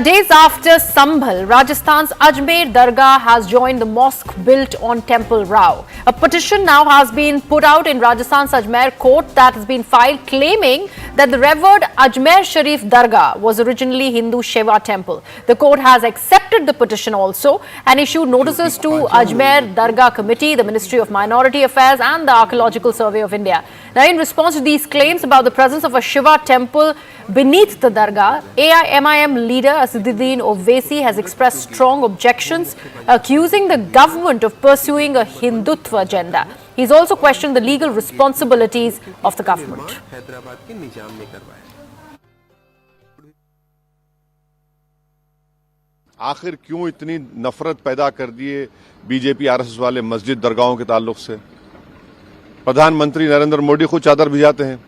Days after Sambhal, Rajasthan's Ajmer Dargah has joined the mosque built on Temple Rao. A petition now has been put out in Rajasthan's Ajmer court that has been filed claiming that the revered Ajmer Sharif Dargah was originally Hindu Shiva temple. The court has accepted the petition also and issued notices to Ajmer Dargah Committee, the Ministry of Minority Affairs and the Archaeological Survey of India. Now, in response to these claims about the presence of a Shiva temple beneath the Dargah, AIMIM leader Asduddin Owaisi has expressed strong objections, accusing the government of pursuing a Hindutva agenda. He's also questioned the legal responsibilities of the government. आखिर क्यों इतनी नफरत पैदा कर दिए BJP RSS वाले मस्जिद दरगाहों के ताल्लुक से? प्रधानमंत्री नरेंद्र मोदी खुद चादर भिजाते हैं।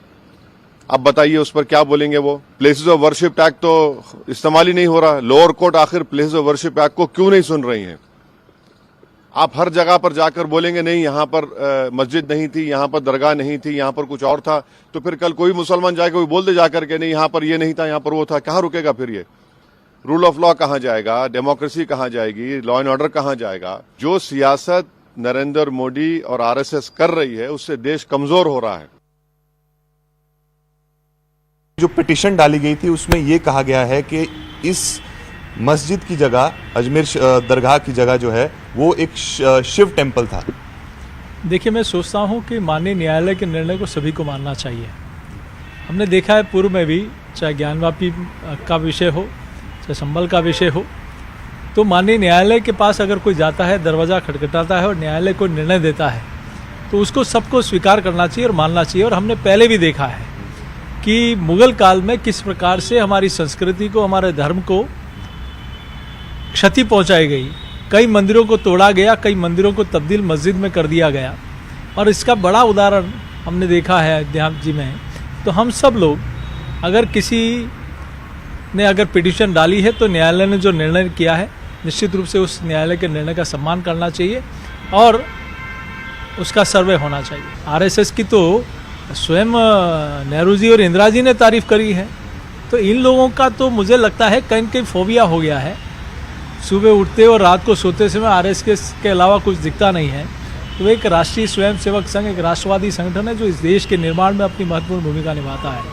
अब बताइए उस पर क्या बोलेंगे वो? प्लेसेस ऑफ वर्शिप एक्ट तो इस्तेमाल ही नहीं हो रहा। लोअर कोर्ट आखिर प्लेसेस ऑफ वर्शिप एक्ट को क्यों नहीं सुन रही हैं? आप हर जगह पर जाकर बोलेंगे नहीं यहाँ पर मस्जिद नहीं थी, यहाँ पर दरगाह नहीं थी, यहाँ पर कुछ और था, तो फिर कल कोई मुसलमान जाके कोई बोल दे जाकर के नहीं यहाँ पर ये नहीं था, यहाँ पर वो था। कहाँ रुकेगा फिर ये? रूल ऑफ लॉ कहाँ जाएगा? डेमोक्रेसी कहाँ जाएगी? लॉ एंड ऑर्डर कहाँ जाएगा? जो सियासत नरेंद्र मोदी और आरएसएस कर रही है उससे देश कमजोर हो रहा है। जो पिटीशन डाली गई थी उसमें यह कहा गया है कि इस मस्जिद की जगह, अजमेर दरगाह की जगह जो है वो एक शिव टेम्पल था। देखिए, मैं सोचता हूँ कि माननीय न्यायालय के निर्णय को सभी को मानना चाहिए। हमने देखा है पूर्व में भी, चाहे ज्ञानवापी का विषय हो, चाहे संभल का विषय हो, तो माननीय न्यायालय के पास अगर कोई जाता है, दरवाज़ा खटखटाता है और न्यायालय को निर्णय देता है तो उसको सबको स्वीकार करना चाहिए और मानना चाहिए। और हमने पहले भी देखा है कि मुगल काल में किस प्रकार से हमारी संस्कृति को, हमारे धर्म को क्षति पहुंचाई गई। कई मंदिरों को तोड़ा गया, कई मंदिरों को तब्दील मस्जिद में कर दिया गया और इसका बड़ा उदाहरण हमने देखा है अध्यात्म जी में। तो हम सब लोग, अगर किसी ने अगर पिटीशन डाली है तो न्यायालय ने जो निर्णय किया है निश्चित रूप से उस न्यायालय के निर्णय का सम्मान करना चाहिए और उसका सर्वे होना चाहिए। आरएसएस की तो स्वयं नेहरू जी और इंदिरा जी ने तारीफ करी है, तो इन लोगों का तो मुझे लगता है कहीं कहीं फोबिया हो गया है। सुबह उठते और रात को सोते समय आरएसएस के अलावा कुछ दिखता नहीं है। तो एक राष्ट्रीय स्वयंसेवक संघ, एक राष्ट्रवादी संगठन है जो इस देश के निर्माण में अपनी महत्वपूर्ण भूमिका निभाता है,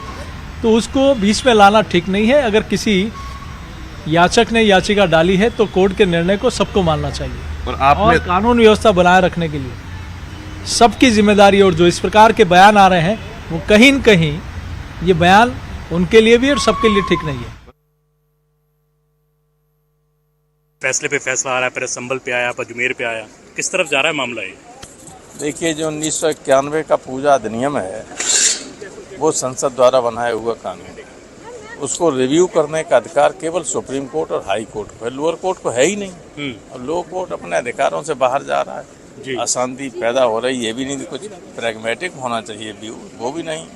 तो उसको बीच में लाना ठीक नहीं है। अगर किसी याचक ने याचिका डाली है तो कोर्ट के निर्णय को सबको मानना चाहिए और कानून व्यवस्था बनाए रखने के लिए सबकी जिम्मेदारी। और जो इस प्रकार के बयान आ रहे हैं वो कहीं न कहीं ये बयान उनके लिए भी और सबके लिए ठीक नहीं है। फैसले पे फैसला आ रहा है, पहले संभल पे आया, अजमेर पे आया, किस तरफ जा रहा है मामला ये? देखिए, जो 1991 का पूजा अधिनियम है वो संसद द्वारा बनाया हुआ कानून, उसको रिव्यू करने का अधिकार केवल सुप्रीम कोर्ट और हाई कोर्ट को है, लोअर कोर्ट को है ही नहीं। और लोअर कोर्ट अपने अधिकारों से बाहर जा रहा है, अशांति पैदा हो रही है। ये भी नहीं, कुछ प्रैग्मेटिक होना चाहिए व्यू, वो भी नहीं।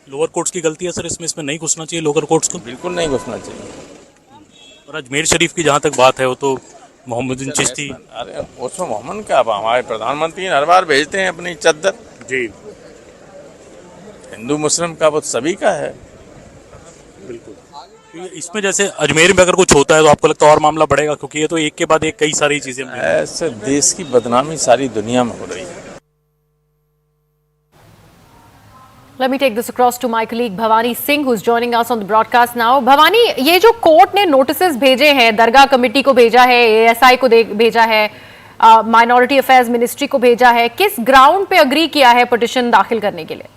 लोअर कोर्ट्स की गलती है सर, इसमें नहीं घुसना चाहिए लोअर कोर्ट्स को? बिल्कुल नहीं घुसना चाहिए। और अजमेर शरीफ की जहाँ तक बात है वो तो मोहम्मद चिश्ती, अरे उसमें मोहम्मद क्या, हमारे प्रधानमंत्री हर बार भेजते हैं अपनी चद्दर। जी, हिंदू मुस्लिम का वो सभी का है। बिल्कुल। इसमें जैसे अजमेर में अगर कुछ होता है तो आपको लगता है और मामला बढ़ेगा, क्योंकि ये तो एक के बाद एक कई सारी चीजें ऐसे देश की बदनामी सारी दुनिया में हो रही है। Let me take this across to my colleague Bhavani Singh, who's joining us on the broadcast now. Bhavani, ये जो कोर्ट ने नोटिसेस भेजे हैं, दरगाह कमेटी को भेजा है, एएसआई को भेजा है, माइनॉरिटी अफेयर्स मिनिस्ट्री को भेजा है, किस ग्राउंड पे अग्री किया है पिटीशन दाखिल करने के लिए?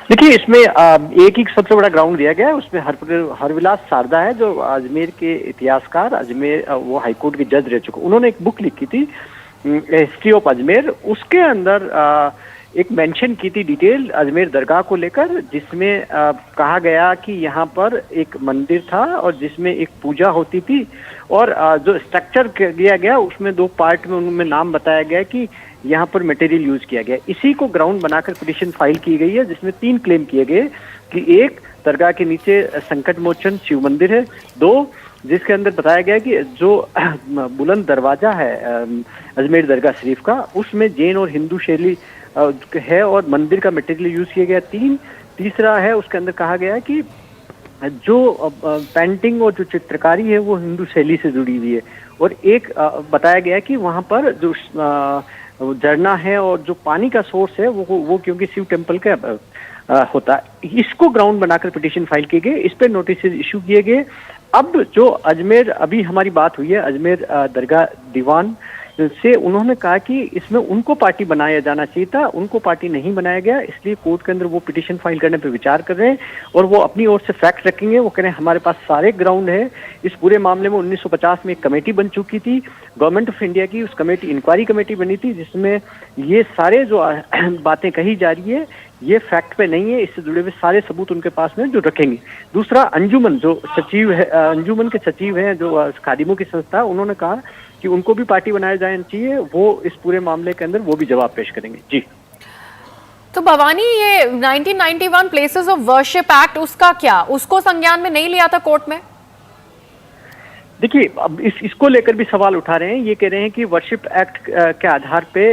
देखिए, इसमें एक ही सबसे बड़ा ग्राउंड दिया गया है। उसमें हरविलास शारदा है जो अजमेर के इतिहासकार, अजमेर वो हाईकोर्ट के जज रह चुके। उन्होंने एक बुक लिखी थी हिस्ट्री ऑफ अजमेर, उसके अंदर एक मेंशन की थी डिटेल अजमेर दरगाह को लेकर, जिसमें कहा गया कि यहाँ पर एक मंदिर था और जिसमें एक पूजा होती थी और जो स्ट्रक्चर किया गया उसमें दो पार्ट में उनमें नाम बताया गया कि यहाँ पर मटेरियल यूज किया गया। इसी को ग्राउंड बनाकर पिटीशन फाइल की गई है, जिसमें 3 क्लेम किए गए कि एक, दरगाह के नीचे संकट मोचन शिव मंदिर है। 2, जिसके अंदर बताया गया कि जो बुलंद दरवाजा है अजमेर दरगाह शरीफ का, उसमें जैन और हिंदू शैली है और मंदिर का मटेरियल यूज किया गया। तीसरा है उसके अंदर कहा गया कि जो पेंटिंग और जो चित्रकारी है वो हिंदू शैली से जुड़ी हुई है। और एक बताया गया कि वहाँ पर जो झरना है और जो पानी का सोर्स है वो क्योंकि शिव टेम्पल का होता है। इसको ग्राउंड बनाकर पिटीशन फाइल किए गए, इस पे नोटिस इशू किए गए। अब जो अजमेर, अभी हमारी बात हुई है अजमेर दरगाह दीवान से, उन्होंने कहा कि इसमें उनको पार्टी बनाया जाना चाहिए था, उनको पार्टी नहीं बनाया गया, इसलिए कोर्ट के अंदर वो पिटीशन फाइल करने पे विचार कर रहे हैं और वो अपनी ओर से फैक्ट रखेंगे। वो कह रहे हैं हमारे पास सारे ग्राउंड है। इस पूरे मामले में 1950 में एक कमेटी बन चुकी थी गवर्नमेंट ऑफ इंडिया की, उस कमेटी इंक्वायरी कमेटी बनी थी जिसमें ये सारे जो बातें कही जा रही है ये फैक्ट पे नहीं है, इससे जुड़े हुए सारे सबूत उनके पास में जो रखेंगे। दूसरा, अंजुमन जो सचिव है, अंजुमन के सचिव हैं जो खादिमों की संस्था, उन्होंने कहा कि उनको भी पार्टी बनाया जाना चाहिए, वो इस पूरे मामले के अंदर वो भी जवाब पेश करेंगे। जी तो भवानी, ये 1991 प्लेसेस ऑफ वर्शिप एक्ट, उसका क्या, उसको संज्ञान में नहीं लिया था कोर्ट में? देखिए, अब इसको लेकर भी सवाल उठा रहे हैं। ये कह रहे हैं कि वर्शिप एक्ट के आधार पे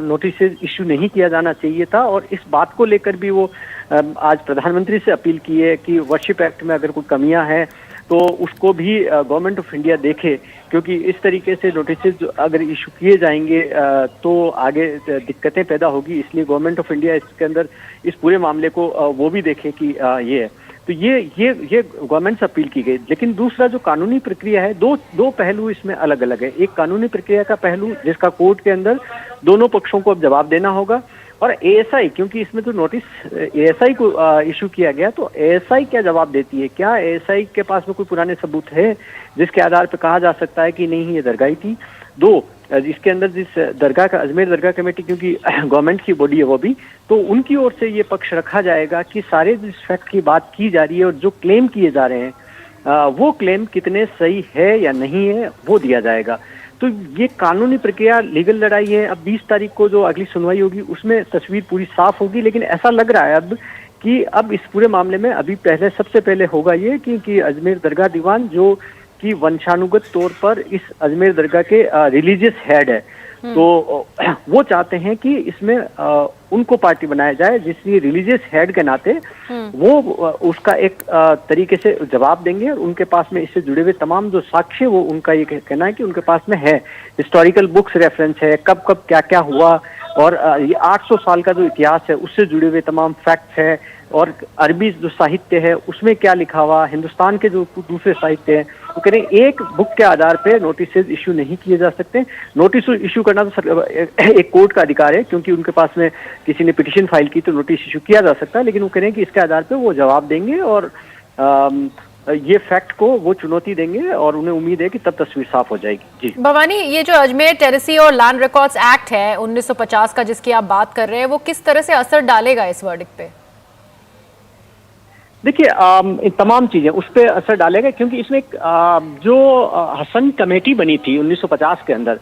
नोटिस इशू नहीं किया जाना चाहिए था और इस बात को लेकर भी वो आज प्रधानमंत्री से अपील की है कि वर्शिप एक्ट में अगर कोई कमियां हैं तो उसको भी गवर्नमेंट ऑफ इंडिया देखे, क्योंकि इस तरीके से नोटिस अगर इशू किए जाएंगे तो आगे दिक्कतें पैदा होगी। इसलिए गवर्नमेंट ऑफ इंडिया इसके अंदर इस पूरे मामले को वो भी देखे कि ये है। तो ये गवर्नमेंट से अपील की गई। लेकिन दूसरा जो कानूनी प्रक्रिया है, दो पहलू इसमें अलग अलग है। एक कानूनी प्रक्रिया का पहलू जिसका कोर्ट के अंदर दोनों पक्षों को अब जवाब देना होगा, और एएसआई, क्योंकि इसमें तो नोटिस एएसआई को इशू किया गया, तो एएसआई क्या जवाब देती है? क्या एएसआई के पास में कोई पुराने सबूत है जिसके आधार पर कहा जा सकता है कि नहीं ये दरगाह थी? दो, इसके अंदर जिस दरगाह का अजमेर दरगाह कमेटी, क्योंकि गवर्नमेंट की बॉडी है वो भी, तो उनकी ओर से ये पक्ष रखा जाएगा कि सारे जिस फैक्ट की बात की जा रही है और जो क्लेम किए जा रहे हैं वो क्लेम कितने सही है या नहीं है वो दिया जाएगा। तो ये कानूनी प्रक्रिया, लीगल लड़ाई है। अब 20 तारीख को जो अगली सुनवाई होगी उसमें तस्वीर पूरी साफ होगी, लेकिन ऐसा लग रहा है अब कि अब इस पूरे मामले में अभी सबसे पहले होगा ये कि अजमेर दरगाह दीवान जो कि वंशानुगत तौर पर इस अजमेर दरगाह के रिलीजियस हेड है, तो वो चाहते हैं कि इसमें उनको पार्टी बनाया जाए, जिसलिए रिलीजियस हेड के नाते वो उसका एक तरीके से जवाब देंगे और उनके पास में इससे जुड़े हुए तमाम जो साक्ष्य, वो उनका ये कहना है कि उनके पास में है, हिस्टोरिकल बुक्स रेफरेंस है, कब कब क्या क्या हुआ, और ये 800 साल का जो इतिहास है उससे जुड़े हुए तमाम फैक्ट्स है, और अरबी जो साहित्य है उसमें क्या लिखा हुआ, हिंदुस्तान के जो दूसरे साहित्य हैं, वो कह रहे हैं एक बुक के आधार पे नोटिस इशू नहीं किए जा सकते। नोटिस इशू करना तो एक कोर्ट का अधिकार है, क्योंकि उनके पास में किसी ने पिटीशन फाइल की तो नोटिस इशू किया जा सकता है, लेकिन वो कह रहे हैं कि इसके आधार पे वो जवाब देंगे और ये फैक्ट को वो चुनौती देंगे और उन्हें उम्मीद है कि तब तस्वीर साफ हो जाएगी। जी भवानी, ये जो अजमेर टेरेसी और लैंड रिकॉर्ड्स एक्ट है 1950 का जिसकी आप बात कर रहे हैं, वो किस तरह से असर डालेगा इस वर्डिक्ट पे? देखिए, तमाम चीजें उस पर असर डालेगा, क्योंकि इसमें जो हसन कमेटी बनी थी 1950 के अंदर,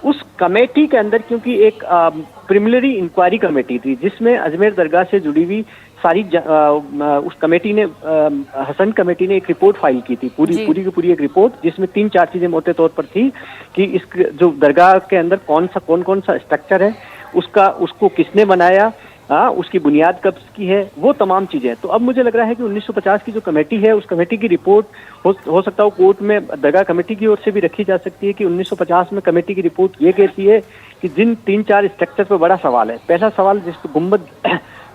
उस कमेटी के अंदर क्योंकि एक प्रिलिमिनरी इंक्वायरी कमेटी थी जिसमें अजमेर दरगाह से जुड़ी हुई सारी उस कमेटी ने, हसन कमेटी ने एक रिपोर्ट फाइल की थी, पूरी की पूरी एक रिपोर्ट, जिसमें 3-4 चीजें मोटे तौर पर थी कि इस जो दरगाह के अंदर कौन कौन सा स्ट्रक्चर है, उसको किसने बनाया, उसकी बुनियाद कब की है, वो तमाम चीजें। तो अब मुझे लग रहा है कि 1950 की जो कमेटी है उस कमेटी की रिपोर्ट हो सकता है कोर्ट में दरगाह कमेटी की ओर से भी रखी जा सकती है कि 1950 में कमेटी की रिपोर्ट ये कहती है कि जिन 3-4 स्ट्रक्चर पर बड़ा सवाल है। पहला सवाल जिस गुम्बद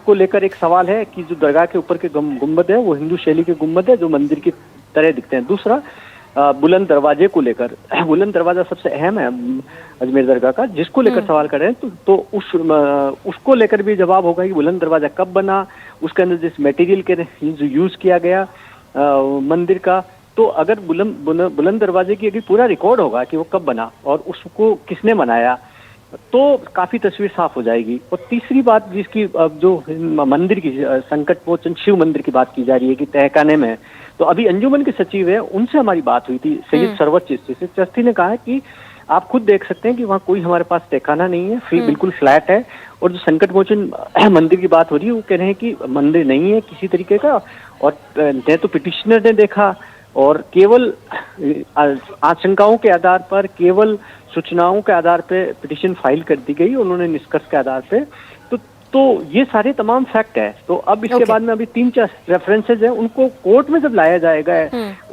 को लेकर एक सवाल है कि जो दरगाह के ऊपर के गुम्बद है वो हिंदू शैली के गुम्बद है जो मंदिर की तरह दिखते हैं। दूसरा, बुलंद दरवाजे को लेकर, बुलंद दरवाजा सबसे अहम है अजमेर दरगाह का, जिसको लेकर सवाल कर रहे हैं, तो उसको लेकर भी जवाब होगा कि बुलंद दरवाजा कब बना, उसके अंदर जिस मटेरियल के जो यूज किया गया मंदिर का, तो अगर बुलंद दरवाजे की अगर पूरा रिकॉर्ड होगा कि वो कब बना और उसको किसने बनाया, तो काफी तस्वीर साफ हो जाएगी। और तीसरी बात जिसकी जो मंदिर की संकट मोचन शिव मंदिर की बात की जा रही है कि तहखाने में, तो अभी अंजुमन के सचिव है उनसे हमारी बात हुई थी, सैयद सरवत चिश्ती से। चिश्ती ने कहा है कि आप खुद देख सकते हैं कि वहाँ कोई हमारे पास तहखाना नहीं है, बिल्कुल फ्लैट है, और जो संकट मोचन मंदिर की बात हो रही है वो कह रहे हैं कि मंदिर नहीं है किसी तरीके का, और न तो पिटिशनर ने देखा, और केवल आशंकाओं के आधार पर, केवल सूचनाओं के आधार पे पिटीशन फाइल कर दी गई उन्होंने निष्कर्ष के आधार पे। तो तो ये सारे तमाम फैक्ट है। तो अब इसके बाद में अभी 3-4 रेफरेंसेज हैं, उनको कोर्ट में जब लाया जाएगा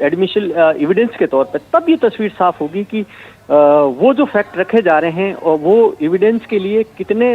एडमिशन एविडेंस के तौर पर, तब ये तस्वीर साफ होगी कि वो जो फैक्ट रखे जा रहे हैं और वो एविडेंस के लिए कितने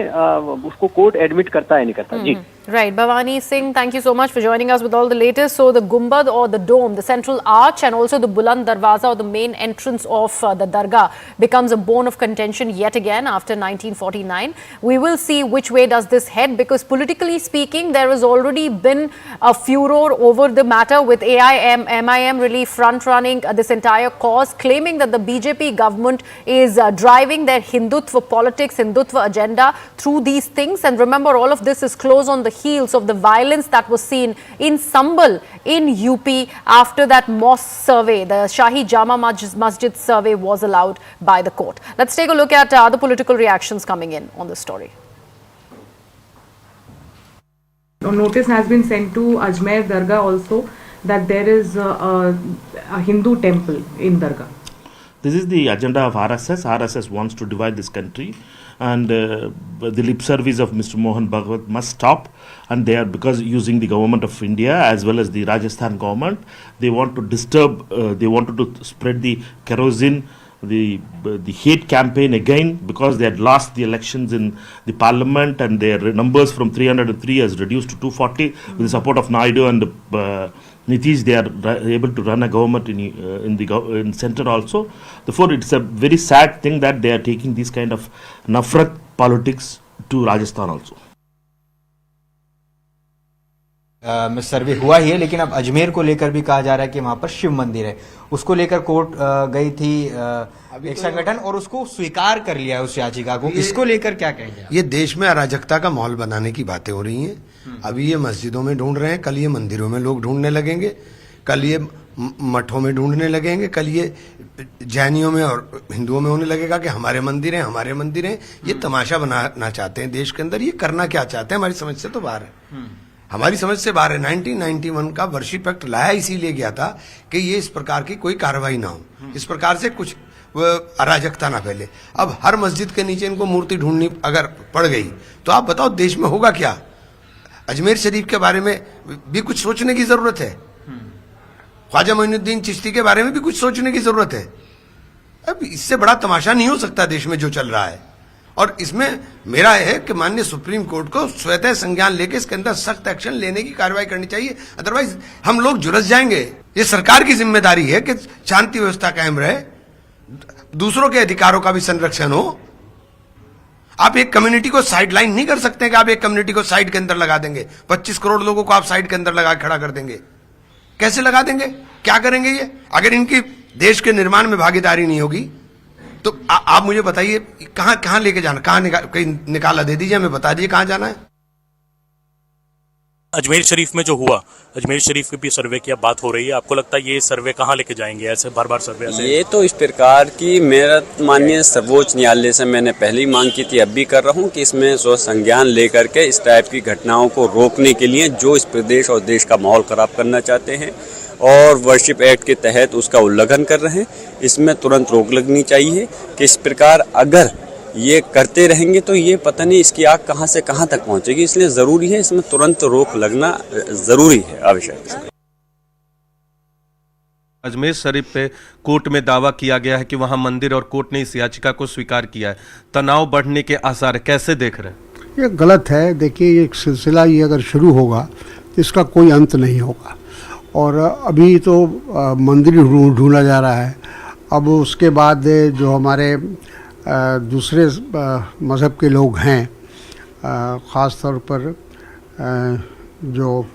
उसको कोर्ट एडमिट करता है नहीं करता। जी Right, Bhavani Singh, thank you so much for joining us with all the latest. So the Gumbad or the dome, the central arch, and also the Buland Darwaza or the main entrance of the Dargah becomes a bone of contention yet again after 1949. We will see which way does this head, because politically speaking, there has already been a furor over the matter with MIM really front-running this entire cause, claiming that the BJP government is driving their Hindutva politics, Hindutva agenda through these things. And remember, all of this is close on the heels of the violence that was seen in Sambhal in UP after that mosque survey, the Shahi Jama Masjid survey was allowed by the court. Let's take a look at other political reactions coming in on this story. A notice has been sent to Ajmer Dargah also that there is a Hindu temple in Dargah. This is the agenda of RSS. RSS wants to divide this country, and the lip service of Mr. Mohan Bhagwat must stop. And they are, because using the government of India as well as the Rajasthan government, they want to disturb, they wanted to spread the kerosene, the hate campaign again, because they had lost the elections in the parliament and their numbers from 303 has reduced to 240 with the support of Naidu and Nitish. They are able to run a government in center also. Therefore, it's a very sad thing that they are taking this kind of nafrat politics to Rajasthan also. सर्वे हुआ ही है, लेकिन अब अजमेर को लेकर भी कहा जा रहा है कि वहां पर शिव मंदिर है, उसको लेकर कोर्ट गई थी एक संगठन और उसको स्वीकार कर लिया है उस याचिका को। इसको लेकर क्या कहेंगे? ये देश में अराजकता का माहौल बनाने की बातें हो रही हैं। अभी ये मस्जिदों में ढूंढ रहे हैं, कल ये मंदिरों में लोग ढूंढने लगेंगे, कल ये मठों में ढूंढने लगेंगे, कल ये जैनियों में और हिंदुओं में होने लगेगा कि हमारे मंदिर हैं, हमारे मंदिर हैं। ये तमाशा बनाना चाहते हैं देश के अंदर। ये करना क्या चाहते हैं हमारी समझ से तो बाहर है, हमारी समझ से बाहर है। 1991 का वर्शिप एक्ट लाया इसीलिए गया था कि ये इस प्रकार की कोई कार्रवाई ना हो, इस प्रकार से कुछ अराजकता ना फैले। अब हर मस्जिद के नीचे इनको मूर्ति ढूंढनी अगर पड़ गई तो आप बताओ देश में होगा क्या? अजमेर शरीफ के बारे में भी कुछ सोचने की जरूरत है, ख्वाजा मोइनुद्दीन चिश्ती के बारे में भी कुछ सोचने की जरूरत है। अब इससे बड़ा तमाशा नहीं हो सकता देश में जो चल रहा है। और इसमें मेरा है कि माननीय सुप्रीम कोर्ट को स्वतः संज्ञान लेके इसके अंदर सख्त एक्शन लेने की कार्रवाई करनी चाहिए, अदरवाइज हम लोग झुलस जाएंगे। ये सरकार की जिम्मेदारी है कि शांति व्यवस्था कायम रहे, दूसरों के अधिकारों का भी संरक्षण हो। आप एक कम्युनिटी को साइड लाइन नहीं कर सकते कि आप एक कम्युनिटी को साइड के अंदर लगा देंगे, 25 करोड़ लोगों को आप साइड के अंदर लगा खड़ा कर देंगे। कैसे लगा देंगे? क्या करेंगे ये? अगर इनकी देश के निर्माण में भागीदारी नहीं होगी तो आप मुझे बताइए कहां लेके जाना, कहीं निकाला दे दीजिए, हमें बता दीजिए कहां जाना है। अजमेर शरीफ में जो हुआ, अजमेर शरीफ की भी सर्वे की अब बात हो रही है, आपको लगता है ये सर्वे कहाँ लेके जाएंगे? ऐसे बार बार सर्वे ऐसे? ये तो इस प्रकार की मेरा माननीय सर्वोच्च न्यायालय से मैंने पहले ही मांग की थी, अब भी कर रहा हूँ कि इसमें संज्ञान लेकर के इस टाइप की घटनाओं को रोकने के लिए जो इस प्रदेश और देश का माहौल खराब करना चाहते हैं और वर्शिप एक्ट के तहत उसका उल्लंघन कर रहे हैं, इसमें तुरंत रोक लगनी चाहिए। कि इस प्रकार अगर ये करते रहेंगे तो ये पता नहीं इसकी आग कहां से कहां तक पहुंचेगी, इसलिए ज़रूरी है इसमें तुरंत रोक लगना ज़रूरी है, आवश्यक। अजमेर शरीफ पे कोर्ट में दावा किया गया है कि वहां मंदिर और कोर्ट ने इस याचिका को स्वीकार किया है, तनाव बढ़ने के आसार कैसे देख रहे हैं? ये गलत है। देखिए, ये सिलसिला ये अगर शुरू होगा तो इसका कोई अंत नहीं होगा। और अभी तो मंदिर ढूंढा जा रहा है, अब उसके बाद जो हमारे दूसरे मज़हब के लोग हैं, ख़ास तौर पर जो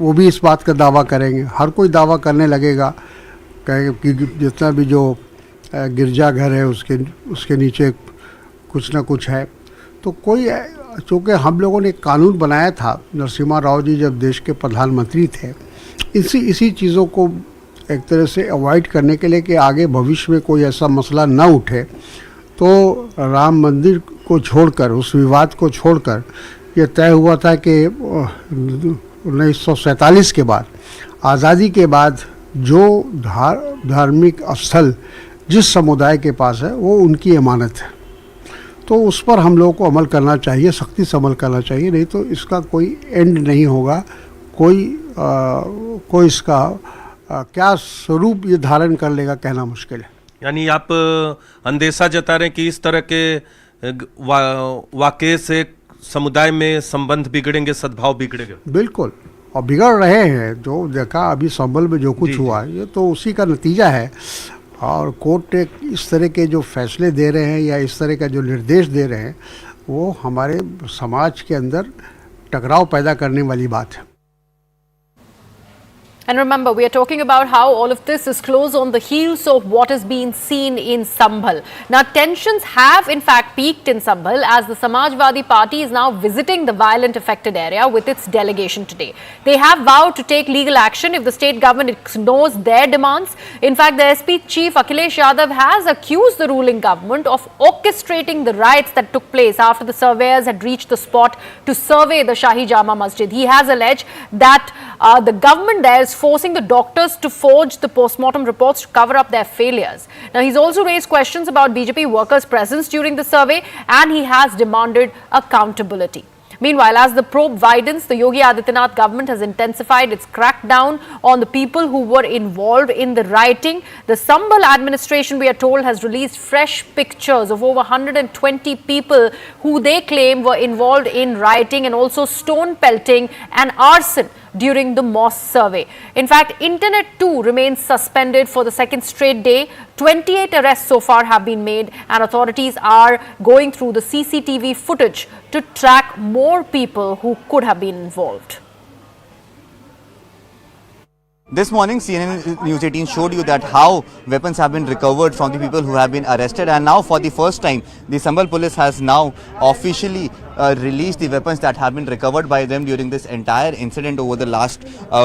वो भी इस बात का दावा करेंगे। हर कोई दावा करने लगेगा कि जितना भी जो गिरजाघर है उसके नीचे कुछ ना कुछ है। तो कोई, चूँकि हम लोगों ने एक कानून बनाया था, नरसिम्हा राव जी जब देश के प्रधानमंत्री थे, इसी चीज़ों को एक तरह से अवॉइड करने के लिए कि आगे भविष्य में कोई ऐसा मसला न उठे, तो राम मंदिर को छोड़कर, उस विवाद को छोड़कर ये तय हुआ था कि 1947 के बाद, आज़ादी के बाद जो धार्मिक स्थल जिस समुदाय के पास है वो उनकी अमानत है। तो उस पर हम लोगों को अमल करना चाहिए, सख्ती से अमल करना चाहिए, नहीं तो इसका कोई एंड नहीं होगा। कोई इसका क्या स्वरूप ये धारण कर लेगा कहना मुश्किल है। यानी आप अंदेशा जता रहे हैं कि इस तरह के वाकये से समुदाय में संबंध बिगड़ेंगे, सद्भाव बिगड़ेगा। बिल्कुल, और बिगड़ रहे हैं। जो देखा अभी संभल में जो कुछ हुआ, ये तो उसी का नतीजा है। और कोर्ट इस तरह के जो फैसले दे रहे हैं या इस तरह का जो निर्देश दे रहे हैं, वो हमारे समाज के अंदर टकराव पैदा करने वाली बात है। And remember, we are talking about how all of this is close on the heels of what is being seen in Sambhal. Now, tensions have in fact peaked in Sambhal as the Samajwadi Party is now visiting the violent affected area with its delegation today. They have vowed to take legal action if the state government ignores their demands. In fact, the SP chief Akhilesh Yadav has accused the ruling government of orchestrating the riots that took place after the surveyors had reached the spot to survey the Shahi Jama Masjid. He has alleged that the government there is forcing the doctors to forge the post-mortem reports to cover up their failures. Now, he's also raised questions about BJP workers' presence during the survey, and he has demanded accountability. Meanwhile, as the probe widens, the Yogi Adityanath government has intensified its crackdown on the people who were involved in the rioting. The Sambhal administration, we are told, has released fresh pictures of over 120 people who they claim were involved in rioting and also stone pelting and arson during the mosque survey. In fact, internet too remains suspended for the second straight day. 28 arrests so far have been made, and authorities are going through the CCTV footage to track more people who could have been involved. This morning, CNN News 18 showed you that how weapons have been recovered from the people who have been arrested, and now for the first time, the Sambhal police has now officially released the weapons that have been recovered by them during this entire incident over the last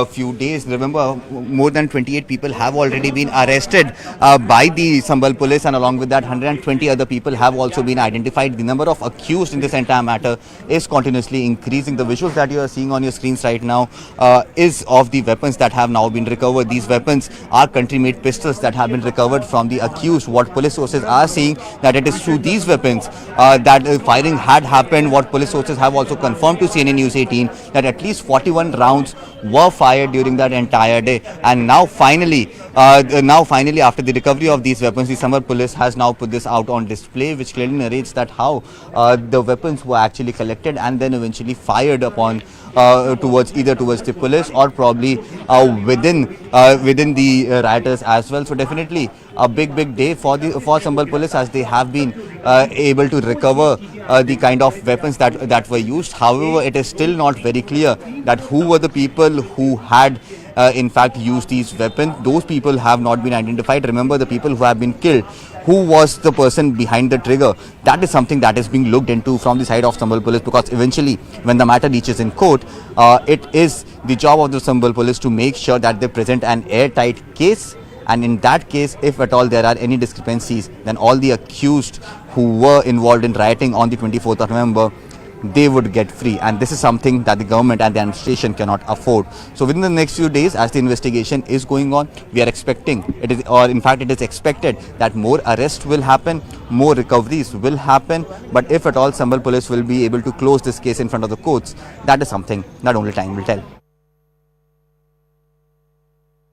few days. Remember, more than 28 people have already been arrested by the Sambhal police, and along with that, 120 other people have also been identified. The number of accused in this entire matter is continuously increasing. The visuals that you are seeing on your screens right now is of the weapons that have now been recovered. These weapons are country-made pistols that have been recovered from the accused. What police sources are saying that it is through these weapons that firing had happened. What police sources have also confirmed to CNN News 18 that at least 41 rounds were fired during that entire day. And now finally after the recovery of these weapons, the Sambhal police has now put this out on display, which clearly narrates that how the weapons were actually collected and then eventually fired upon towards the police or probably within the rioters as well. So definitely a big day for Sambhal police, as they have been able to recover the kind of weapons that were used. However, it is still not very clear that who were the people who had in fact used these weapons. Those people have not been identified. Remember, the people who have been killed, who was the person behind the trigger, that is something that is being looked into from the side of Sambhal police, because eventually when the matter reaches in court, it is the job of the Sambhal police to make sure that they present an airtight case. And in that case, if at all there are any discrepancies, then all the accused who were involved in rioting on the 24th of November, they would get free. And this is something that the government and the administration cannot afford. So within the next few days, as the investigation is going on, we are expecting, it is expected that more arrests will happen, more recoveries will happen. But if at all Sambhal police will be able to close this case in front of the courts, that is something that only time will tell.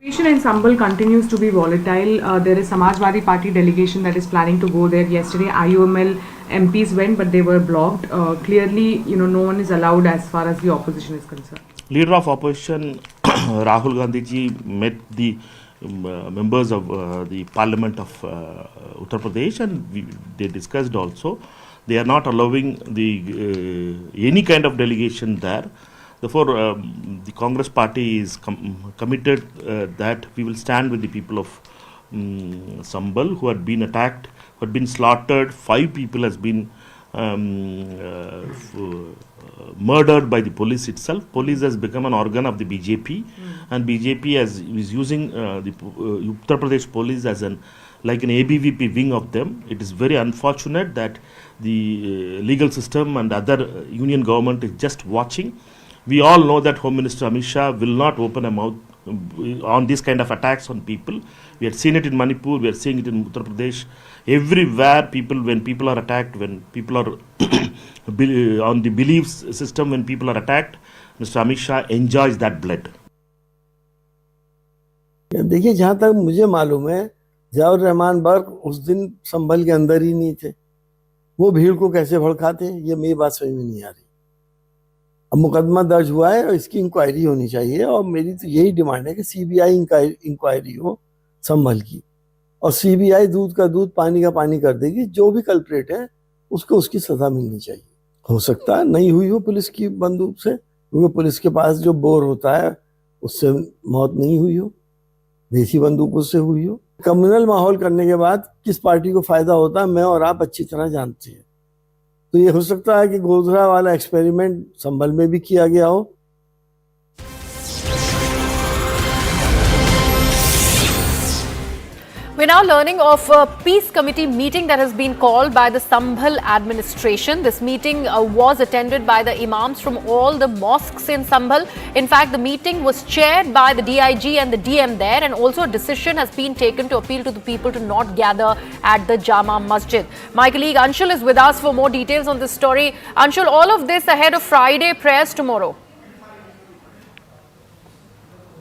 The situation in Sambhal continues to be volatile. There is Samajwadi Party delegation that is planning to go there. Yesterday, IUML MPs went, but they were blocked. Clearly, no one is allowed as far as the opposition is concerned. Leader of opposition Rahul Gandhi ji met the members of the Parliament of Uttar Pradesh, and they discussed also. They are not allowing the any kind of delegation there. Therefore, the Congress party is committed that we will stand with the people of Sambhal who had been attacked, who had been slaughtered. 5 people has been murdered by the police itself. Police has become an organ of the BJP, and BJP is using the Uttar Pradesh police as like an ABVP wing of them. It is very unfortunate that the legal system and other union government is just watching. We all know that Home Minister Amit Shah will not open a mouth on this kind of attacks on people. We had seen it in Manipur, we are seeing it in Uttar Pradesh. Everywhere when people are attacked, when people are on the belief system, when people are attacked, Mr. Amit Shah enjoys that blood. देखिए, जहां तक मुझे मालूम है, जियाउर रहमान बर्क उस दिन संभल के अंदर ही नहीं थे। वो भीड़ को कैसे भड़काते, ये मेरी बात समझ में नहीं आ रही। अब मुकदमा दर्ज हुआ है और इसकी इंक्वायरी होनी चाहिए, और मेरी तो यही डिमांड है कि सीबीआई इंक्वायरी हो संभल की, और सीबीआई दूध का दूध पानी का पानी कर देगी। जो भी कल्प्रेट है उसको उसकी सजा मिलनी चाहिए। हो सकता है नहीं हुई हो पुलिस की बंदूक से, क्योंकि पुलिस के पास जो बोर होता है उससे मौत नहीं हुई हो, देसी बंदूकों से हुई हो। कम्युनल माहौल करने के बाद किस पार्टी को फायदा होता है, मैं और आप अच्छी तरह जानते हैं। तो ये हो सकता है कि गोधरा वाला एक्सपेरिमेंट संभल में भी किया गया हो। We're now learning of a peace committee meeting that has been called by the Sambhal administration. This meeting was attended by the imams from all the mosques in Sambhal. In fact, the meeting was chaired by the DIG and the DM there, and also a decision has been taken to appeal to the people to not gather at the Jama Masjid. My colleague Anshul is with us for more details on this story. Anshul, all of this ahead of Friday prayers tomorrow.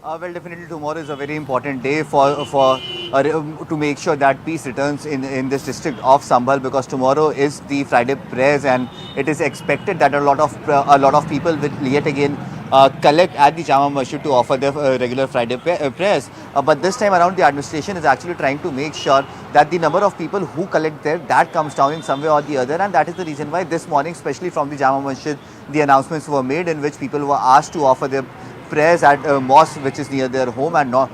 Well, definitely tomorrow is a very important day to make sure that peace returns in this district of Sambhal, because tomorrow is the Friday prayers, and it is expected that a lot of people will yet again collect at the Jama Masjid to offer their regular Friday prayers. But this time around, the administration is actually trying to make sure that the number of people who collect there, that comes down in some way or the other, and that is the reason why this morning, especially from the Jama Masjid, the announcements were made in which people were asked to offer their prayers at a mosque which is near their home, and not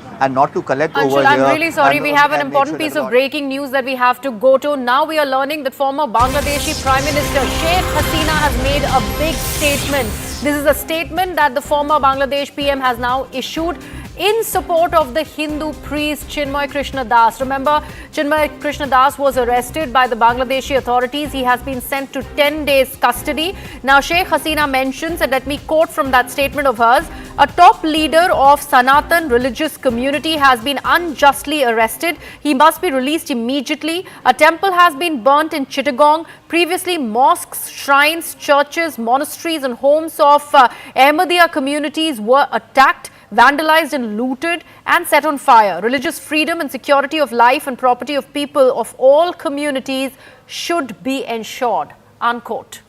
to collect Anshul, over here. I'm really sorry. We have an important sure piece of breaking news that we have to go to. Now we are learning that former Bangladeshi Prime Minister Sheikh Hasina has made a big statement. This is a statement that the former Bangladesh PM has now issued in support of the Hindu priest Chinmoy Krishna Das. Remember, Chinmoy Krishna Das was arrested by the Bangladeshi authorities. He has been sent to 10 days custody. Now, Sheikh Hasina mentions, and let me quote from that statement of hers, a top leader of Sanatan religious community has been unjustly arrested. He must be released immediately. A temple has been burnt in Chittagong. Previously, mosques, shrines, churches, monasteries and homes of Ahmadiyya communities were attacked, vandalized and looted and set on fire. Religious freedom and security of life and property of people of all communities should be ensured, unquote.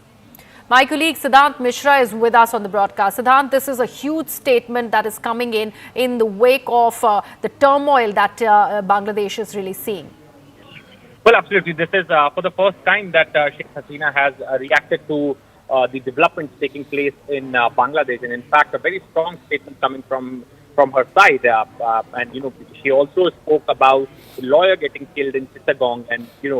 My colleague Siddhant Mishra is with us on the broadcast. Siddhant, this is a huge statement that is coming in the wake of the turmoil that Bangladesh is really seeing. Well, absolutely. This is for the first time that Sheikh Hasina has reacted to the developments taking place in Bangladesh, and in fact, a very strong statement coming from her side. And she also spoke about the lawyer getting killed in Chittagong, and she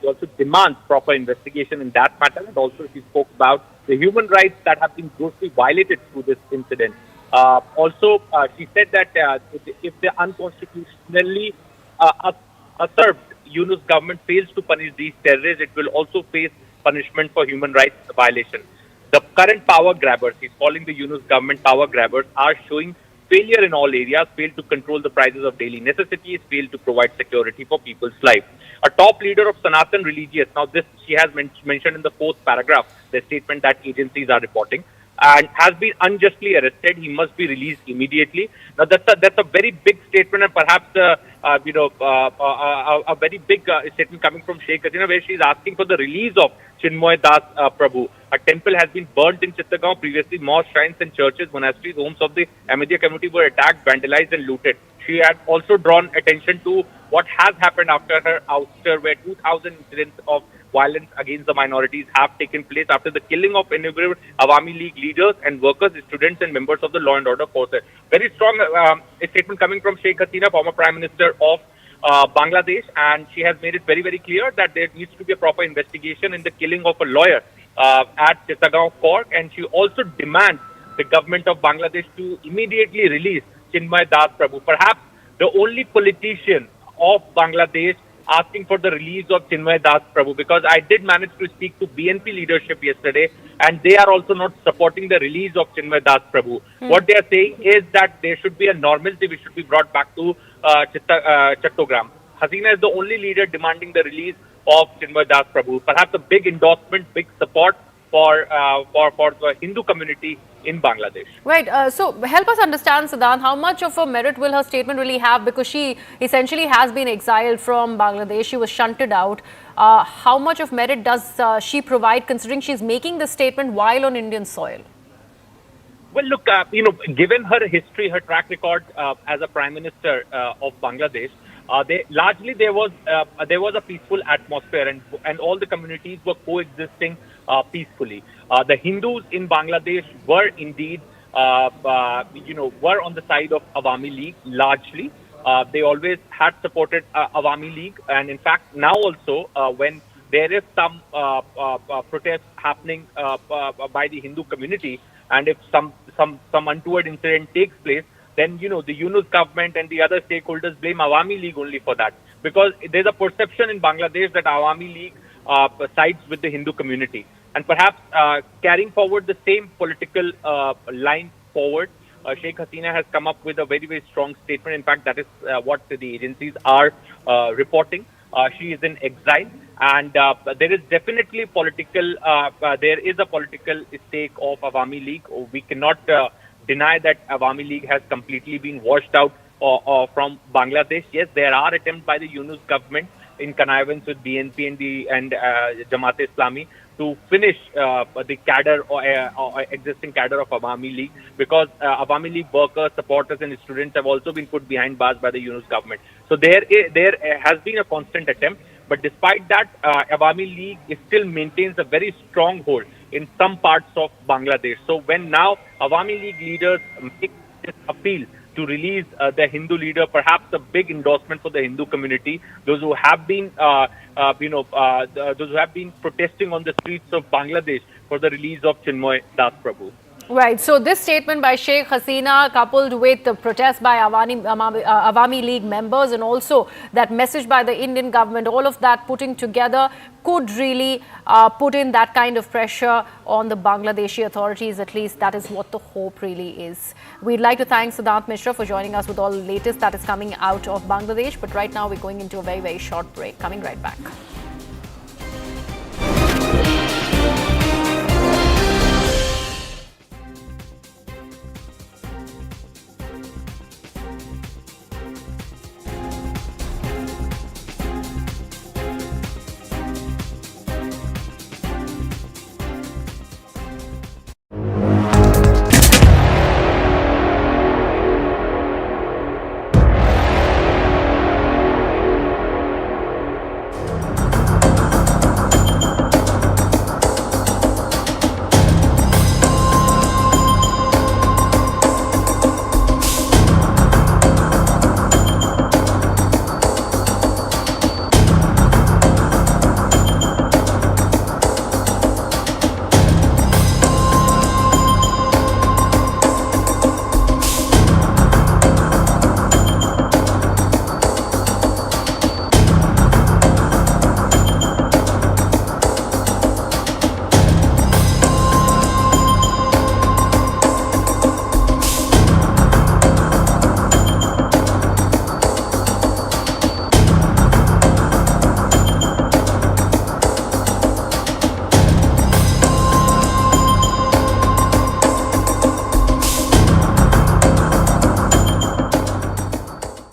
also demands proper investigation in that matter. And also, she spoke about the human rights that have been grossly violated through this incident. Also, she said that if the unconstitutionally usurped Yunus government fails to punish these terrorists, it will also face punishment for human rights violation. The current power grabbers, he's calling the Yunus government power grabbers, are showing failure in all areas, failed to control the prices of daily necessities, failed to provide security for people's life. A top leader of Sanatan religious, now this she has mentioned in the 4th paragraph, the statement that agencies are reporting, and has been unjustly arrested. He must be released immediately. Now that's a very big statement, and perhaps a very big statement coming from Sheikh Hasina, where she is asking for the release of Chinmoy Das Prabhu. A temple has been burnt in Chittagong. Previously, mosques, shrines and churches, monasteries, homes of the Ahmadiyya community were attacked, vandalized and looted. She had also drawn attention to what has happened after her ouster, where 2,000 incidents of violence against the minorities have taken place after the killing of innumerable Awami League leaders and workers, students and members of the law and order forces. Very strong statement coming from Sheikh Hasina, former Prime Minister of Bangladesh, and she has made it very, very clear that there needs to be a proper investigation in the killing of a lawyer at Chittagong Court, and she also demands the government of Bangladesh to immediately release Chinmoy Das Prabhu, perhaps the only politician of Bangladesh asking for the release of Chinmoy Das Prabhu, because I did manage to speak to BNP leadership yesterday, and they are also not supporting the release of Chinmoy Das Prabhu. What they are saying is that there should be a normalcy, which should be brought back to Chattogram. Hasina is the only leader demanding the release of Chinmoy Das Prabhu. Perhaps a big endorsement, big support for the Hindu community in Bangladesh. Right. So help us understand, Siddhant, how much of a merit will her statement really have? Because she essentially has been exiled from Bangladesh. She was shunted out. How much of merit does she provide, considering she's making this statement while on Indian soil? Well, look, given her history, her track record as a Prime Minister of Bangladesh, there was a peaceful atmosphere, and all the communities were coexisting peacefully. The Hindus in Bangladesh were indeed, were on the side of Awami League largely. They always had supported Awami League, and in fact now also when there is some protest happening by the Hindu community, and if some untoward incident takes place, then the Yunus government and the other stakeholders blame Awami League only for that, because there's a perception in Bangladesh that Awami League sides with the Hindu community, and perhaps carrying forward the same political line forward, Sheikh Hasina has come up with a very, very strong statement. In fact, that is what the agencies are reporting. She is in exile, and there is definitely there is a political stake of Awami League. We cannot deny that Awami League has completely been washed out from Bangladesh. Yes, there are attempts by the Yunus government in connivance with BNP and Jamaat Islami to finish the cadre or existing cadre of Awami League, because Awami League workers, supporters and students have also been put behind bars by the Yunus government. So there has been a constant attempt, but despite that, Awami League still maintains a very strong hold in some parts of Bangladesh. So when now Awami League leaders make this appeal to release the Hindu leader, perhaps a big endorsement for the Hindu community, those who have been protesting on the streets of Bangladesh for the release of Chinmoy Das Prabhu. Right. So this statement by Sheikh Hasina, coupled with the protest by Awami League members, and also that message by the Indian government, all of that putting together could really put in that kind of pressure on the Bangladeshi authorities. At least that is what the hope really is. We'd like to thank Siddhant Mishra for joining us with all the latest that is coming out of Bangladesh. But right now we're going into a very, very short break. Coming right back.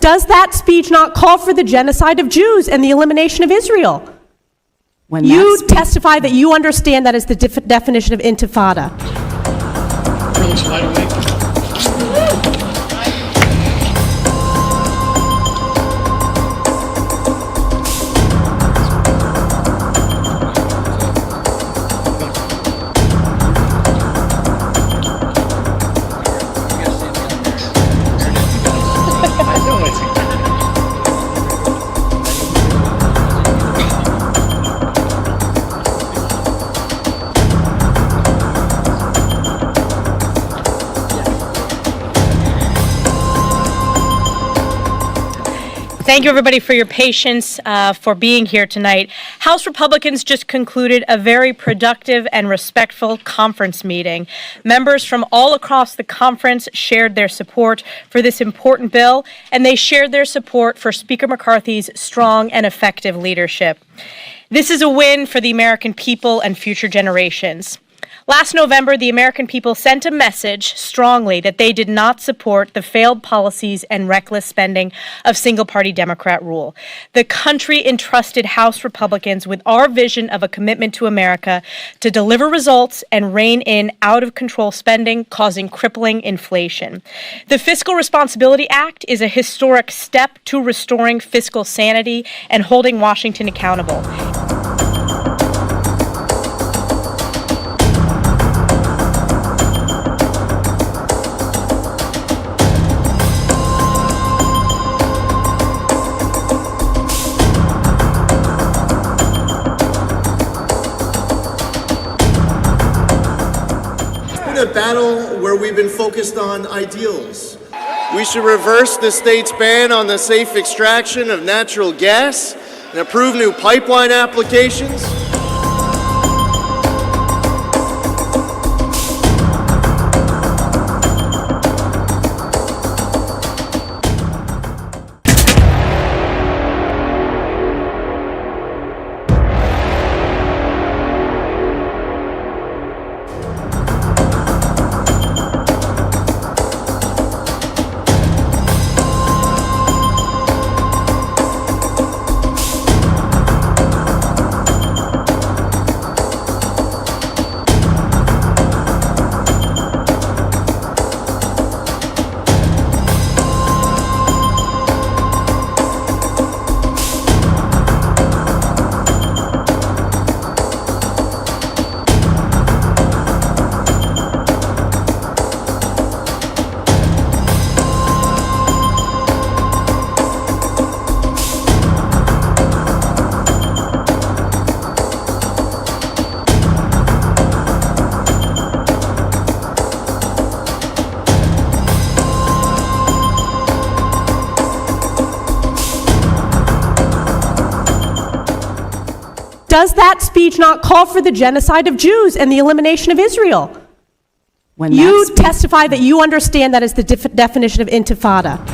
Does that speech not call for the genocide of Jews and the elimination of Israel? You testify that you understand that is the definition of intifada. Thank you, everybody, for your patience, for being here tonight. House Republicans just concluded a very productive and respectful conference meeting. Members from all across the conference shared their support for this important bill, and they shared their support for Speaker McCarthy's strong and effective leadership. This is a win for the American people and future generations. Last November, the American people sent a message strongly that they did not support the failed policies and reckless spending of single-party Democrat rule. The country entrusted House Republicans with our vision of a commitment to America to deliver results and rein in out-of-control spending causing crippling inflation. The Fiscal Responsibility Act is a historic step to restoring fiscal sanity and holding Washington accountable. A battle where we've been focused on ideals. We should reverse the state's ban on the safe extraction of natural gas and approve new pipeline applications. Does that speech not call for the genocide of Jews and the elimination of Israel? You testify that you understand that is the definition of intifada.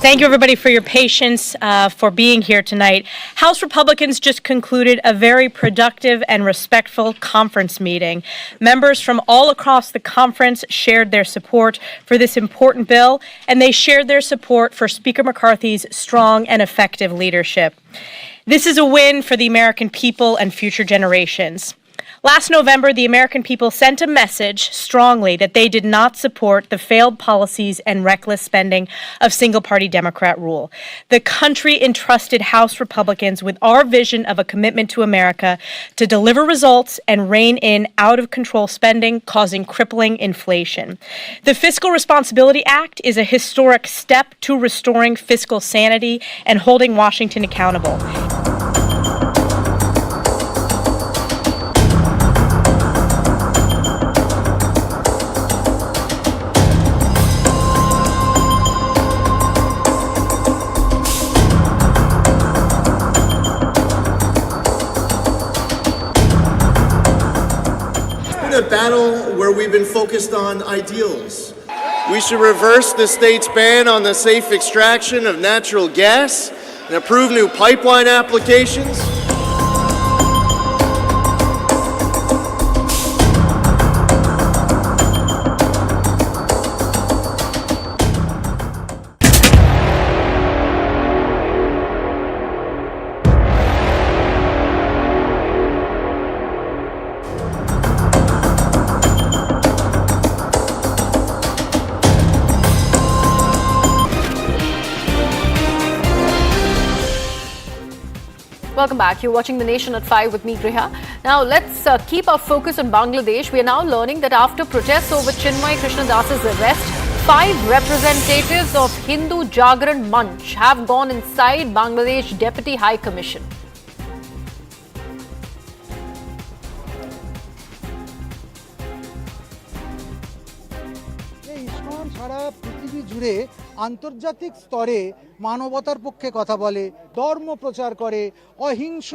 Thank you, everybody, for your patience, for being here tonight. House Republicans just concluded a very productive and respectful conference meeting. Members from all across the conference shared their support for this important bill, and they shared their support for Speaker McCarthy's strong and effective leadership. This is a win for the American people and future generations. Last November, the American people sent a message strongly that they did not support the failed policies and reckless spending of single-party Democrat rule. The country entrusted House Republicans with our vision of a commitment to America to deliver results and rein in out-of-control spending causing crippling inflation. The Fiscal Responsibility Act is a historic step to restoring fiscal sanity and holding Washington accountable. A battle where we've been focused on ideals. We should reverse the state's ban on the safe extraction of natural gas and approve new pipeline applications. Welcome back. You're watching The Nation at 5 with me, Griha. Now, let's keep our focus on Bangladesh. We are now learning that after protests over Chinmoy Krishna Das's arrest, 5 representatives of Hindu Jagran Manch have gone inside Bangladesh Deputy High Commission. ISKCON সারা পৃথিবী জুড়ে আন্তর্জাতিক স্তরে মানবতার পক্ষে কথা বলে, ধর্ম প্রচার করে, অহিংস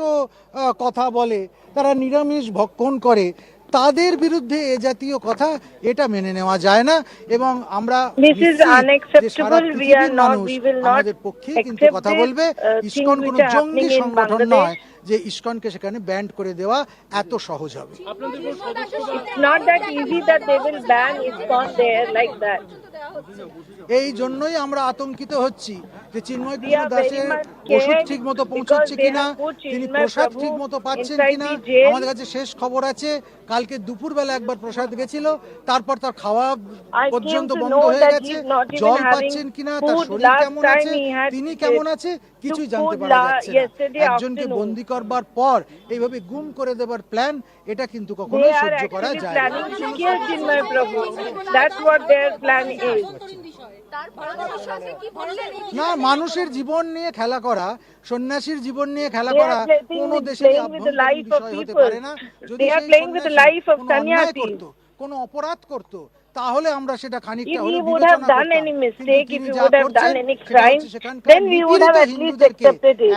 কথা বলে, তারা নিরামিষ ভক্ষণ করে, তাদের বিরুদ্ধে এ জাতীয় কথা এটা মেনে নেওয়া যায় না এবং আমরা আমাদের পক্ষে কিন্তু কথা বলবে। ISKCON কোনো জঙ্গি সংগঠন নয় যে ISKCONকে সেখানে ব্যান্ড করে দেওয়া এত সহজ হবে। এই জন্যই আমরা আতঙ্কিত হচ্ছি যে চিন্ময় কৃষ্ণ দাসের ওষুধ ঠিক মতো পৌঁছচ্ছে কিনা, তিনি প্রসাদ ঠিক মতো পাচ্ছেন কিনা। আমাদের কাছে শেষ খবর আছে কালকে দুপুরবেলা একবার প্রসাদ গেছিল, তারপর তার খাওয়া পর্যন্ত বন্ধ হয়ে গেছে। জল পাচ্ছেন কিনা, তার শরীর কেমন আছে, তিনি কেমন আছে কিছুই জানতে পারা যাচ্ছে না। একজনকে বন্দী করবার পর এইভাবে গুম করে দেবার প্ল্যান, এটা কিন্তু কখনোই সহ্য করা যায় না। মানুষের জীবন নিয়ে খেলা করা, সন্ন্যাসীর জীবন নিয়ে খেলা করা কোন দেশের বিষয় হতে পারে না। যদি অন্যায় করত, কোন অপরাধ করত, তাহলে আমরা সেটা খানিকটা হলেও বিবেচনা করতাম।